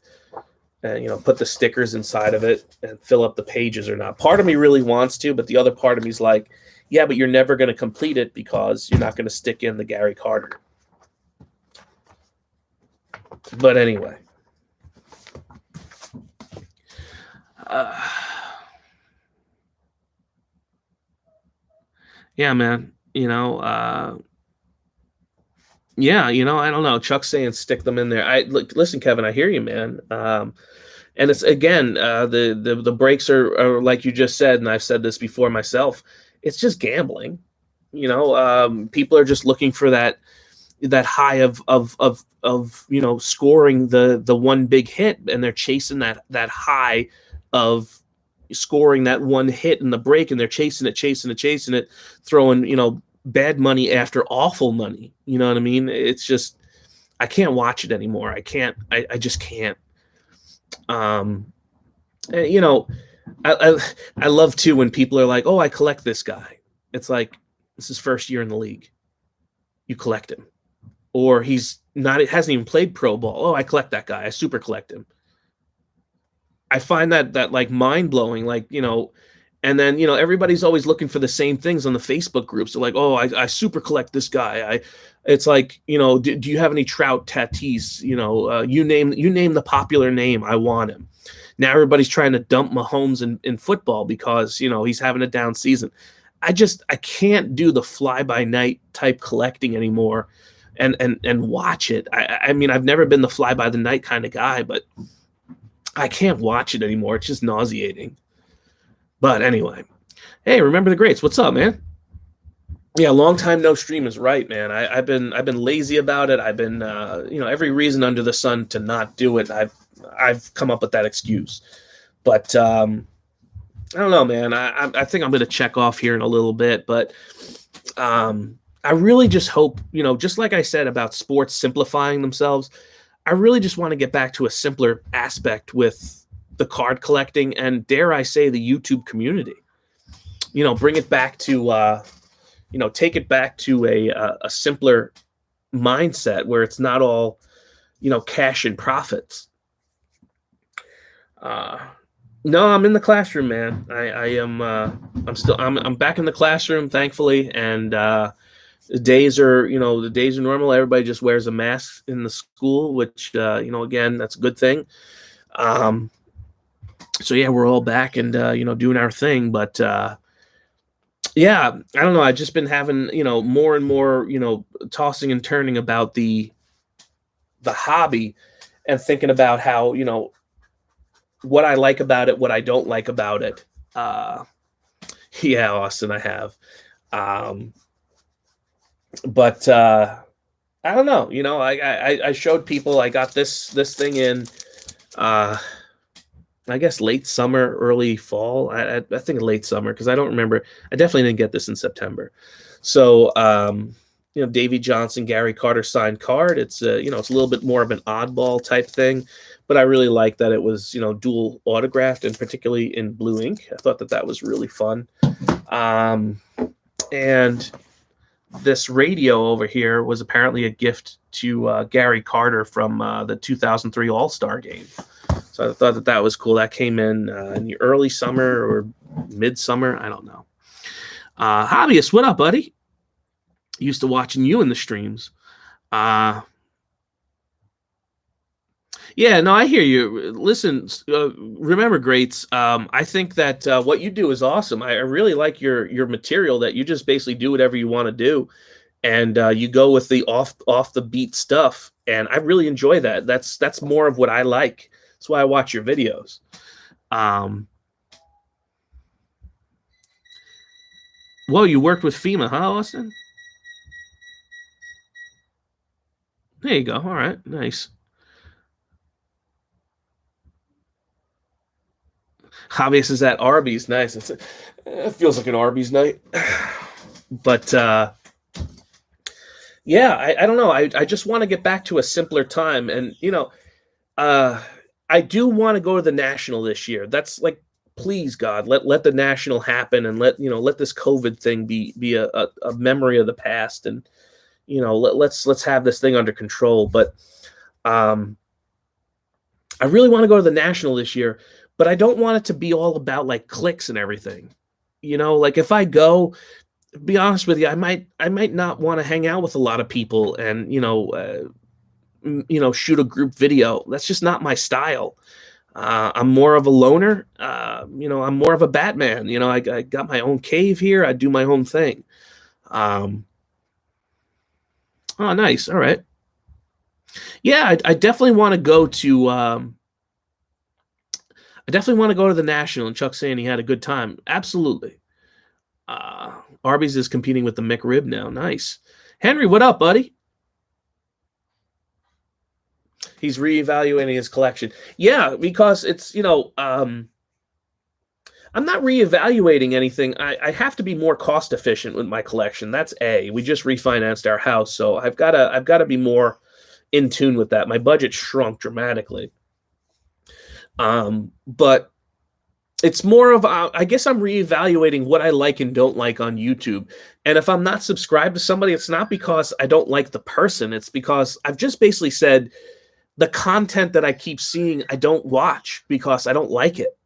A: And, put the stickers inside of it and fill up the pages or not. Part of me really wants to, but the other part of me is like, yeah, but you're never going to complete it because you're not going to stick in the Gary Carter. But anyway. Yeah, man. Yeah, I don't know. Chuck's saying stick them in there. Listen, Kevin, I hear you, man. And it's again, the breaks are like you just said, and I've said this before myself. It's just gambling. People are just looking for that high of scoring the one big hit, and they're chasing that high of scoring that one hit in the break, and they're chasing it, throwing bad money after awful money. You know what I mean? It's just, I can't watch it anymore. I just can't. I love too when people are like, oh, I collect this guy. It's like, this is first year in the league. You collect him. Or it hasn't even played pro ball. Oh, I collect that guy. I super collect him. I find that like mind blowing, and then, everybody's always looking for the same things on the Facebook groups. They're like, oh, I super collect this guy. It's like, do you have any Trout, Tatis? You name the popular name. I want him. Now everybody's trying to dump Mahomes in football because, he's having a down season. I can't do the fly by night type collecting anymore and watch it. I mean, I've never been the fly by the night kind of guy, but I can't watch it anymore. It's just nauseating. But anyway, hey, remember the greats. What's up, man? Yeah, long time no stream is right, man. I've been lazy about it. I've been every reason under the sun to not do it. I've come up with that excuse. But I don't know, man. I think I'm going to check off here in a little bit, but I really just hope, just like I said about sports simplifying themselves, I really just want to get back to a simpler aspect with the card collecting and, dare I say, the YouTube community. Bring it back to, take it back to a simpler mindset where it's not all, cash and profits. No, I'm in the classroom, man. I'm back in the classroom, thankfully, and the days are normal. Everybody just wears a mask in the school, which, again, that's a good thing. So yeah, we're all back and, doing our thing, but, yeah, I don't know. I've just been having, more and more, tossing and turning about the hobby and thinking about how, what I like about it, what I don't like about it. Yeah, Austin, I have. But I don't know. I showed people I got this thing in, I guess late summer, early fall. I think late summer because I don't remember. I definitely didn't get this in September. So Davey Johnson, Gary Carter signed card. It's it's a little bit more of an oddball type thing, but I really like that it was dual autographed, and particularly in blue ink. I thought that was really fun. And this radio over here was apparently a gift to Gary Carter from the 2003 All-Star game. So I thought that was cool. That came in the early summer or midsummer. I don't know. Hobbyist, what up, buddy? Used to watching you in the streams. Yeah, no, I hear you. Listen, remember, greats. I think that what you do is awesome. I really like your material. That you just basically do whatever you want to do, and you go with the off the beat stuff. And I really enjoy that. That's more of what I like. That's why I watch your videos. Whoa, you worked with FEMA, huh, Austin? There you go. All right, nice. Hobbyist is at Arby's. Nice. It feels like an Arby's night. But yeah, I don't know. I just want to get back to a simpler time. And, I do want to go to the National this year. That's like, please, God, let the National happen, and let this COVID thing be a memory of the past. And, let's have this thing under control. But I really want to go to the National this year. But I don't want it to be all about like clicks and everything. Like if I go, be honest with you, I might not want to hang out with a lot of people and, shoot a group video. That's just not my style. I'm more of a loner. I'm more of a Batman. I got my own cave here. I do my own thing. Oh, nice. All right. Yeah, I definitely want to go to, I definitely want to go to the National, and Chuck saying he had a good time. Absolutely. Arby's is competing with the McRib now. Nice. Henry, what up, buddy? He's reevaluating his collection. Yeah, because it's, I'm not reevaluating anything. I have to be more cost efficient with my collection. That's A. We just refinanced our house, so I've got to be more in tune with that. My budget shrunk dramatically. But it's more of, I guess I'm reevaluating what I like and don't like on YouTube. And if I'm not subscribed to somebody, it's not because I don't like the person. It's because I've just basically said the content that I keep seeing, I don't watch because I don't like it.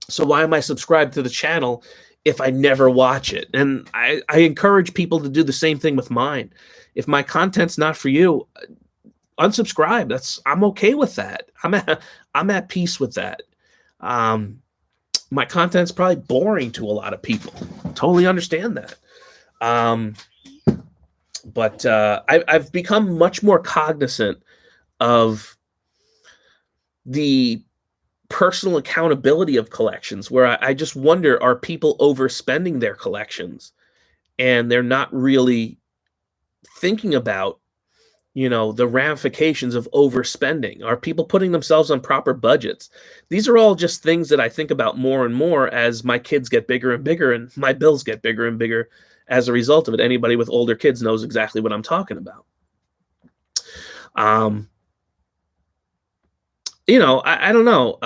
A: So why am I subscribed to the channel if I never watch it? And I encourage people to do the same thing with mine. If my content's not for you, unsubscribe. I'm okay with that. I'm at peace with that. My content's probably boring to a lot of people. Totally understand that. But I've become much more cognizant of the personal accountability of collections, where I just wonder, are people overspending their collections and they're not really thinking about the ramifications of overspending? Are people putting themselves on proper budgets? These are all just things that I think about more and more as my kids get bigger and bigger and my bills get bigger and bigger as a result of it. Anybody with older kids knows exactly what I'm talking about. I don't know.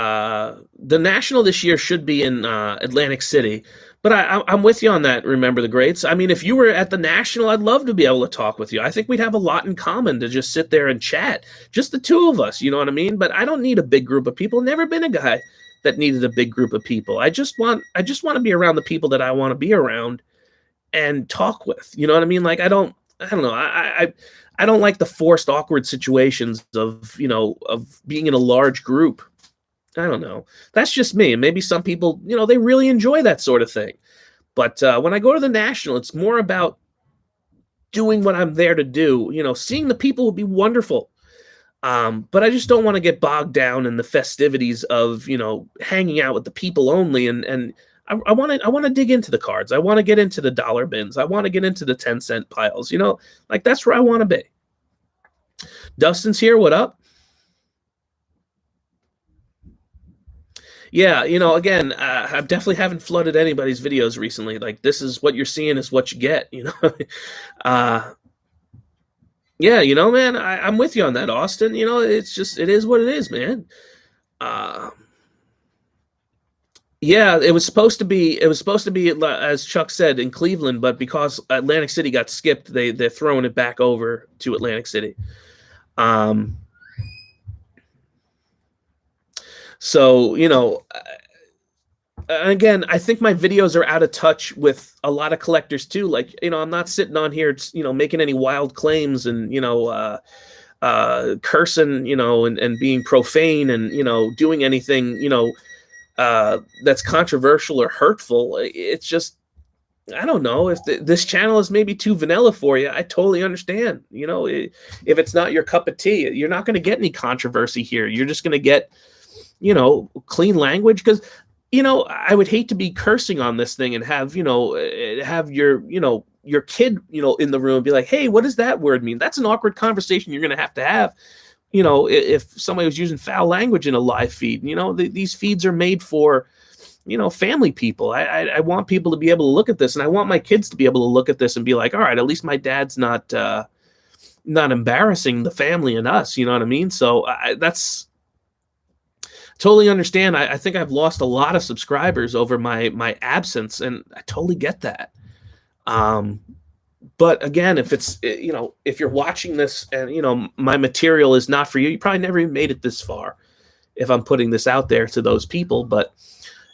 A: The National this year should be in Atlantic City. But I'm with you on that, remember the greats. I mean, if you were at the National, I'd love to be able to talk with you. I think we'd have a lot in common to just sit there and chat. Just the two of us, you know what I mean? But I don't need a big group of people. Never been a guy that needed a big group of people. I just want to be around the people that I want to be around and talk with. You know what I mean? Like I don't know. I don't like the forced awkward situations of being in a large group. I don't know. That's just me. And maybe some people, they really enjoy that sort of thing. But when I go to the National, it's more about doing what I'm there to do. Seeing the people would be wonderful. But I just don't want to get bogged down in the festivities of, hanging out with the people only. And I want to dig into the cards. I want to get into the dollar bins. I want to get into the 10-cent piles. Like that's where I want to be. Dustin's here. What up? Yeah, again, I definitely haven't flooded anybody's videos recently. Like, this is what you're seeing is what you get, uh, yeah, man, I'm with you on that, Austin. It's just, it is what it is, man. Uh, yeah, it was supposed to be, as Chuck said, in Cleveland, but because Atlantic City got skipped, they're throwing it back over to Atlantic City. Um, so, again, I think my videos are out of touch with a lot of collectors too. Like, I'm not sitting on here, making any wild claims and, cursing, and being profane and, doing anything, that's controversial or hurtful. It's just, I don't know if this channel is maybe too vanilla for you. I totally understand. If it's not your cup of tea, you're not going to get any controversy here. You're just going to get, clean language. Because, I would hate to be cursing on this thing and have, have your kid, in the room be like, hey, what does that word mean? That's an awkward conversation you're going to have. If somebody was using foul language in a live feed. These feeds are made for, family people. I want people to be able to look at this, and I want my kids to be able to look at this and be like, all right, at least my dad's not embarrassing the family and us. You know what I mean? So that's totally understand. I think I've lost a lot of subscribers over my absence, and I totally get that. Um, but again, if it's if you're watching this and my material is not for you, you probably never even made it this far. If I'm putting this out there to those people, but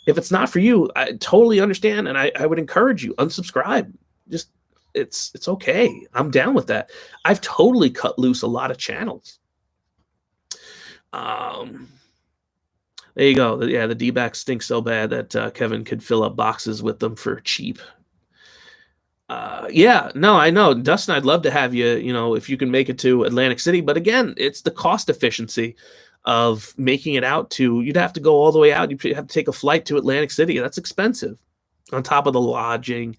A: if it's not for you, I totally understand, and I would encourage you unsubscribe. Just it's okay. I'm down with that. I've totally cut loose a lot of channels. Um, there you go. Yeah, the D-backs stink so bad that Kevin could fill up boxes with them for cheap. Yeah, no, I know, Dustin. I'd love to have you. If you can make it to Atlantic City, but again, it's the cost efficiency of making it out to. You'd have to go all the way out. You have to take a flight to Atlantic City. That's expensive. On top of the lodging,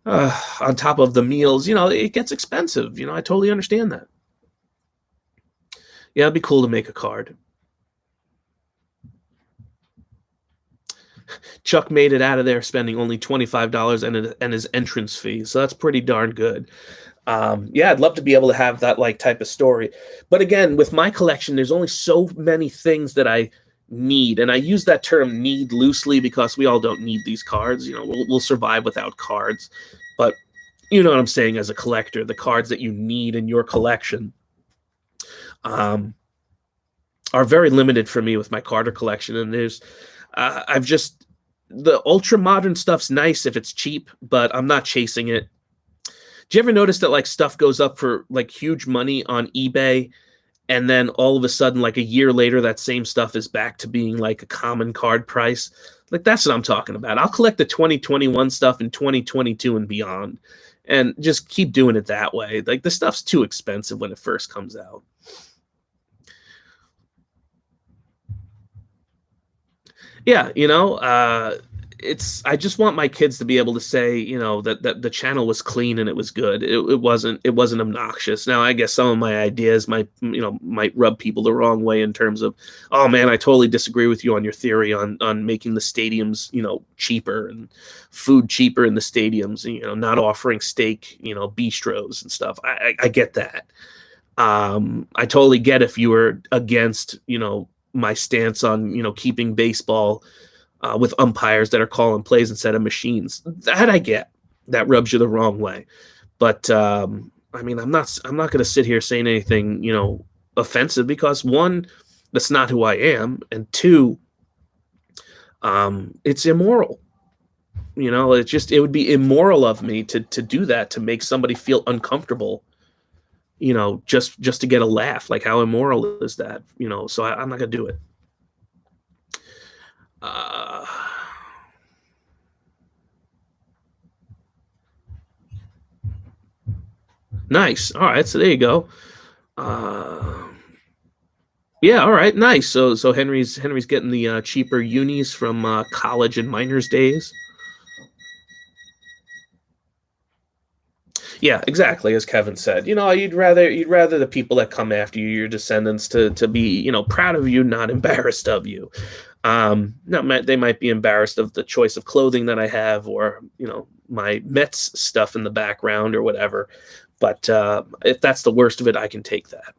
A: on top of the meals, it gets expensive. I totally understand that. Yeah, it'd be cool to make a card. Chuck made it out of there spending only $25 and his entrance fee, so that's pretty darn good. Yeah, I'd love to be able to have that type of story, but again, with my collection, there's only so many things that I need, and I use that term "need" loosely because we all don't need these cards. We'll survive without cards, but you know what I'm saying. As a collector, the cards that you need in your collection are very limited for me with my Carter collection, and I've just the ultra modern stuff's nice if it's cheap, but I'm not chasing it. Do you ever notice that stuff goes up for huge money on eBay, and then all of a sudden a year later that same stuff is back to being a common card price? That's what I'm talking about. I'll collect the 2021 stuff in 2022 and beyond, and just keep doing it that way. The stuff's too expensive when it first comes out. Yeah, I just want my kids to be able to say, that the channel was clean and it was good. It wasn't obnoxious. Now, I guess some of my ideas might rub people the wrong way in terms of, oh man, I totally disagree with you on your theory on making the stadiums, cheaper and food cheaper in the stadiums, not offering steak, bistros and stuff. I get that. I totally get if you were against, my stance on keeping baseball with umpires that are calling plays instead of machines. That I get. That rubs you the wrong way. But I mean, I'm not going to sit here saying anything offensive, because one, that's not who I am, and two, it's immoral. It would be immoral of me to do that, to make somebody feel uncomfortable. Just to get a laugh. How immoral is that? So I'm not gonna do it. Nice. All right. So there you go. Yeah. All right. Nice. So Henry's getting the cheaper unis from college and minors days. Yeah, exactly. As Kevin said, you'd rather the people that come after you, your descendants, to be, proud of you, not embarrassed of you. They might be embarrassed of the choice of clothing that I have, or my Mets stuff in the background or whatever. But if that's the worst of it, I can take that.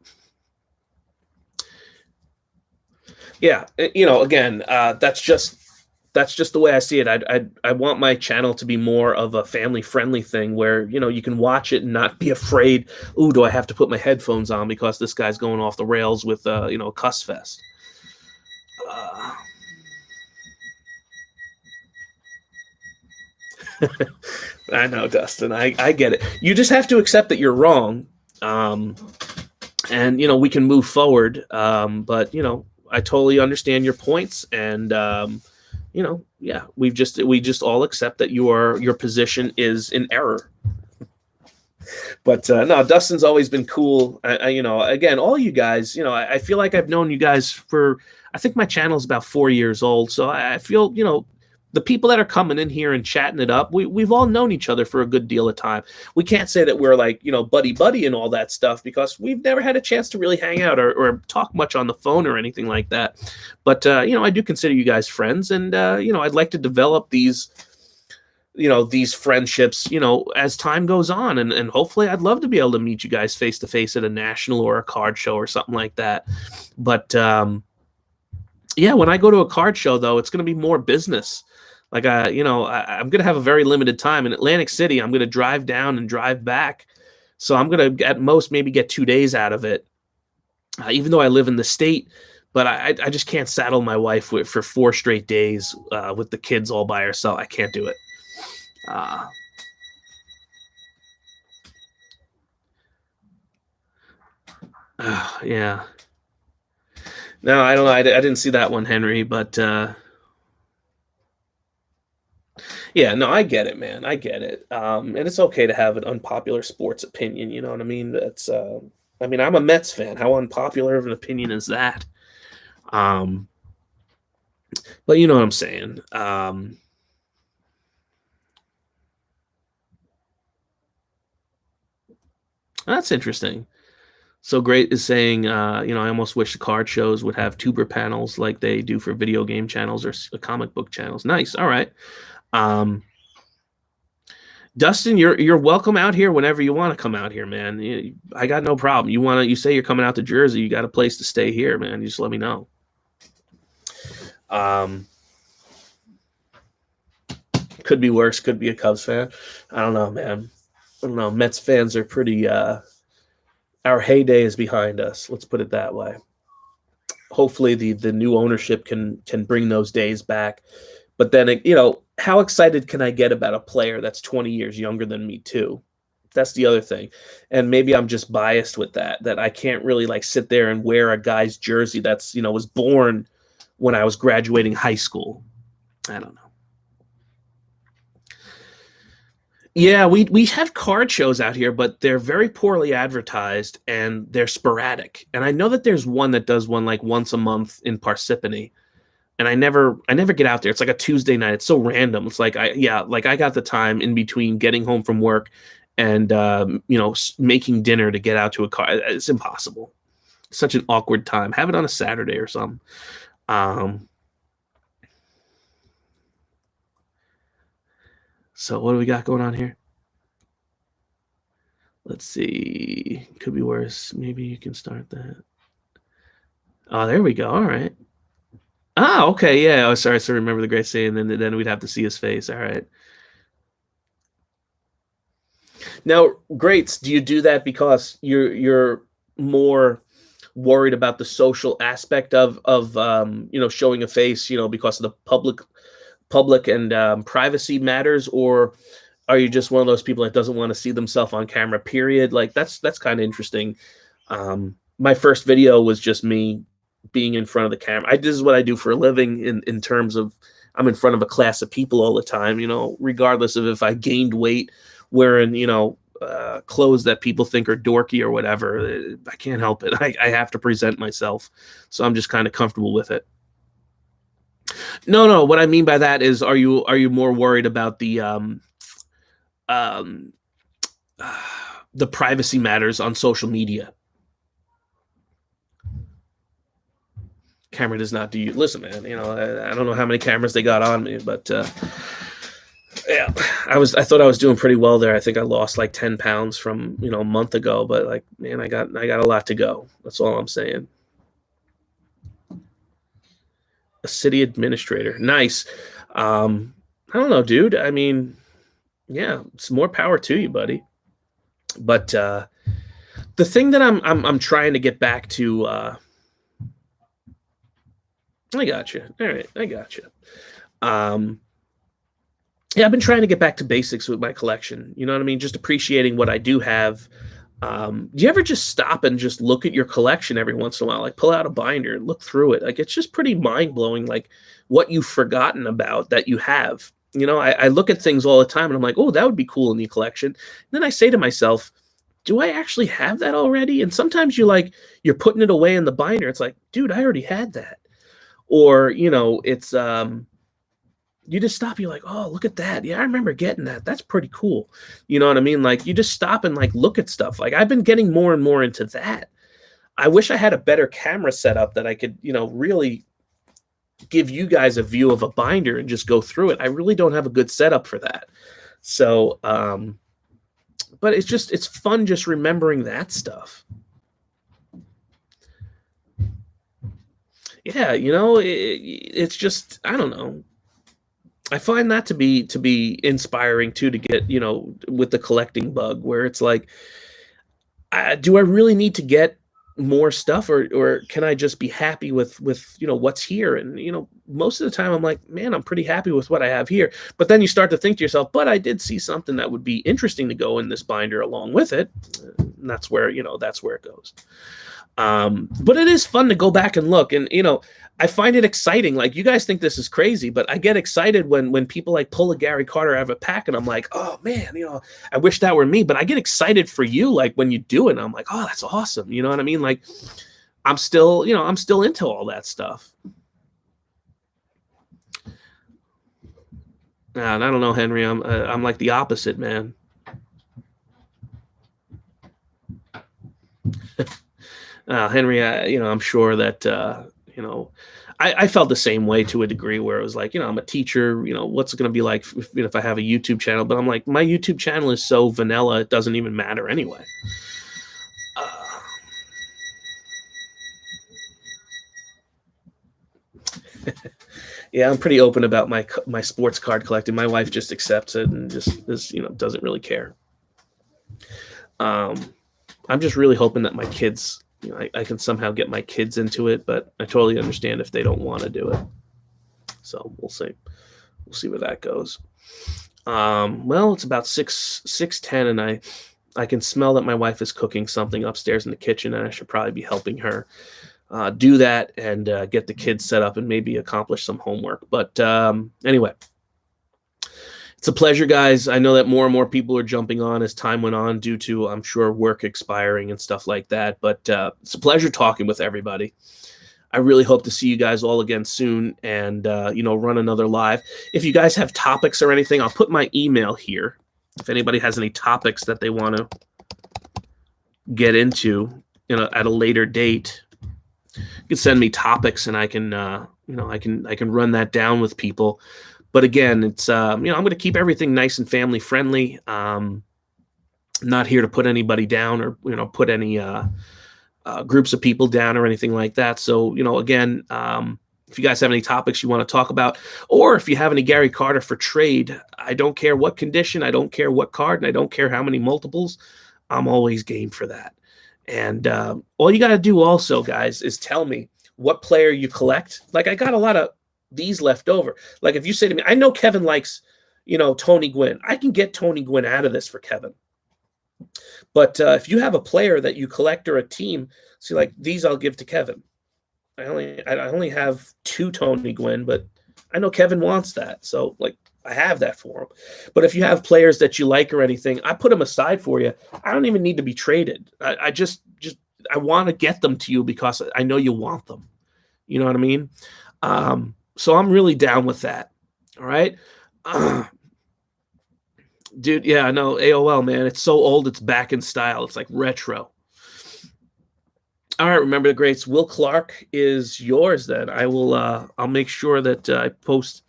A: Yeah, again, that's just the way I see it. I want my channel to be more of a family friendly thing where you can watch it and not be afraid. Ooh, do I have to put my headphones on because this guy's going off the rails with a cuss fest? Uh, I know, Dustin. I get it. You just have to accept that you're wrong, um, and we can move forward. But I totally understand your points, and yeah, we just all accept that your position is in error. But no, Dustin's always been cool. Again, all you guys, I feel like I've known you guys for. I think my channel is about 4 years old, so I feel the people that are coming in here and chatting it up, we've all known each other for a good deal of time. We can't say that we're like buddy buddy and all that stuff because we've never had a chance to really hang out or talk much on the phone or anything like that. But I do consider you guys friends, and I'd like to develop these friendships as time goes on, and hopefully I'd love to be able to meet you guys face to face at a national or a card show or something like that. But yeah, when I go to a card show though, it's going to be more business. Like I'm going to have a very limited time in Atlantic City. I'm going to drive down and drive back, so I'm going to at most maybe get 2 days out of it, even though I live in the state. But I just can't saddle my wife for 4 straight days with the kids all by herself. I can't do it. Uh, yeah. No, I don't know. I didn't see that one, Henry, but yeah, no, I get it, man. I get it. And it's okay to have an unpopular sports opinion. You know what I mean? I mean, I'm a Mets fan. How unpopular of an opinion is that? Um, but you know what I'm saying. That's interesting. So Great is saying, I almost wish the card shows would have tuber panels like they do for video game channels or comic book channels. Nice. All right. Um, Dustin, you're welcome out here whenever you want to come out here, man. I got no problem. You say you're coming out to Jersey, you got a place to stay here, man. You just let me know. Could be worse. Could be a Cubs fan. I don't know, man. I don't know. Mets fans are pretty. Our heyday is behind us. Let's put it that way. Hopefully, the new ownership can bring those days back. But then, how excited can I get about a player that's 20 years younger than me too? That's the other thing. And maybe I'm just biased with that I can't really like sit there and wear a guy's jersey that's, was born when I was graduating high school. I don't know. Yeah, we have card shows out here, but they're very poorly advertised and they're sporadic. And I know that there's one that does one like once a month in Parsippany, and I never get out there. It's like a Tuesday night. It's so random. It's like I got the time in between getting home from work and making dinner to get out to a car. It's impossible. Such an awkward time. Have it on a Saturday or something. So what do we got going on here? Let's see. Could be worse. Maybe you can start that. Oh, there we go. All right. Ah, okay. Yeah. Oh, sorry. So remember the great saying, then we'd have to see his face. All right. Now, greats. Do you do that because you're more worried about the social aspect of showing a face, because of the public and privacy matters, or are you just one of those people that doesn't want to see themselves on camera? Period. Like that's kind of interesting. My first video was just me being in front of the camera. This is what I do for a living in terms of I'm in front of a class of people all the time, regardless of if I gained weight wearing, clothes that people think are dorky or whatever. I can't help it. I have to present myself. So I'm just kind of comfortable with it. No. What I mean by that is, are you more worried about um, the privacy matters on social media? Camera does not do you. Listen, man, you know, I don't know how many cameras they got on me, but yeah, I thought I was doing pretty well there. I think I lost like 10 pounds from, you know, a month ago, but like, man, I got a lot to go. That's all I'm saying. A city administrator. Nice. I don't know, dude. I mean, yeah, it's more power to you, buddy. But the thing that I'm trying to get back to, I got you. All right, I got you. Yeah, I've been trying to get back to basics with my collection. You know what I mean? Just appreciating what I do have. Do you ever just stop and just look at your collection every once in a while? Like pull out a binder and look through it. Like it's just pretty mind blowing, like what you've forgotten about that you have. You know, I look at things all the time and I'm like, oh, that would be cool in the collection. And then I say to myself, do I actually have that already? And sometimes you're putting it away in the binder. It's like, dude, I already had that. Or, you know, it's you just stop, you're like, oh, look at that. Yeah, I remember getting that. That's pretty cool. You know what I mean? Like you just stop and like look at stuff. Like I've been getting more and more into that. I wish I had a better camera setup that I could, you know, really give you guys a view of a binder and just go through it. I really don't have a good setup for that. So, but it's fun just remembering that stuff. Yeah, you know, it's just, I don't know. I find that to be inspiring too, to get, you know, with the collecting bug where it's like, do I really need to get more stuff, or can I just be happy with you know what's here? And you know, most of the time I'm like, man, I'm pretty happy with what I have here. But then you start to think to yourself, but I did see something that would be interesting to go in this binder along with it. And that's where, you know, that's where it goes. But it is fun to go back and look, and you know, I find it exciting. Like you guys think this is crazy, but I get excited when people like pull a Gary Carter out of a pack, and I'm like, oh man, you know, I wish that were me. But I get excited for you, like when you do it, and I'm like, oh, that's awesome. You know what I mean? Like I'm still into all that stuff. And I don't know, Henry. I'm like the opposite, man. Henry, you know, I'm sure that, you know, I felt the same way to a degree where it was like, you know, I'm a teacher, you know, what's it going to be like if I have a YouTube channel? But I'm like, my YouTube channel is so vanilla, it doesn't even matter anyway. Yeah, I'm pretty open about my sports card collecting. My wife just accepts it and just you know, doesn't really care. I'm just really hoping that my kids, you know, I can somehow get my kids into it, but I totally understand if they don't want to do it. So we'll see. We'll see where that goes. Well, it's about 6:10, and I can smell that my wife is cooking something upstairs in the kitchen, and I should probably be helping her do that and get the kids set up and maybe accomplish some homework. But anyway, it's a pleasure, guys. I know that more and more people are jumping on as time went on due to, I'm sure, work expiring and stuff like that. But it's a pleasure talking with everybody. I really hope to see you guys all again soon and, you know, run another live. If you guys have topics or anything, I'll put my email here. If anybody has any topics that they want to get into, you know, at a later date, you can send me topics and I can, you know, I can run that down with people. But again, it's, you know, I'm going to keep everything nice and family friendly. Not here to put anybody down or, you know, put any groups of people down or anything like that. So, you know, again, if you guys have any topics you want to talk about, or if you have any Gary Carter for trade, I don't care what condition, I don't care what card, and I don't care how many multiples, I'm always game for that. And all you got to do also, guys, is tell me what player you collect. Like I got a lot of these left over. Like if you say to me, I know Kevin likes, you know, Tony Gwynn. I can get Tony Gwynn out of this for Kevin. But if you have a player that you collect or a team, see, like these I'll give to Kevin. I only have 2 Tony Gwynn, but I know Kevin wants that. So like I have that for him. But if you have players that you like or anything, I put them aside for you. I don't even need to be traded. I just I want to get them to you because I know you want them. You know what I mean? So I'm really down with that. All right. Dude, yeah, I know. AOL, man. It's so old, it's back in style. It's like retro. All right, remember the greats. Will Clark is yours. Then I will. I'll make sure that I post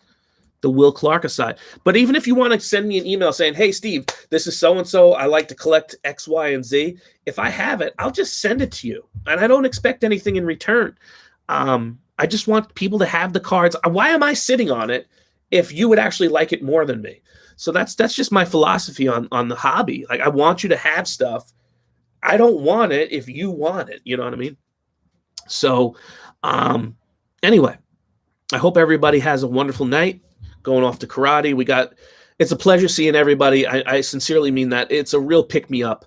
A: the Will Clark aside. But even if you want to send me an email saying, "Hey, Steve, this is so and so. I like to collect X, Y, and Z." If I have it, I'll just send it to you, and I don't expect anything in return. I just want people to have the cards. Why am I sitting on it if you would actually like it more than me? So that's just my philosophy on the hobby. Like, I want you to have stuff. I don't want it if you want it. You know what I mean? So, anyway, I hope everybody has a wonderful night going off to karate. It's a pleasure seeing everybody. I sincerely mean that. It's a real pick me up.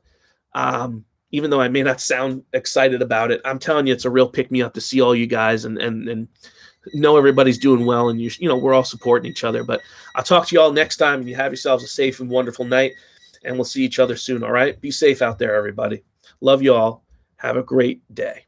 A: Even though I may not sound excited about it, I'm telling you, it's a real pick me up to see all you guys and know everybody's doing well. And we're all supporting each other. But I'll talk to you all next time, and you have yourselves a safe and wonderful night. And we'll see each other soon. All right. Be safe out there, everybody. Love you all. Have a great day.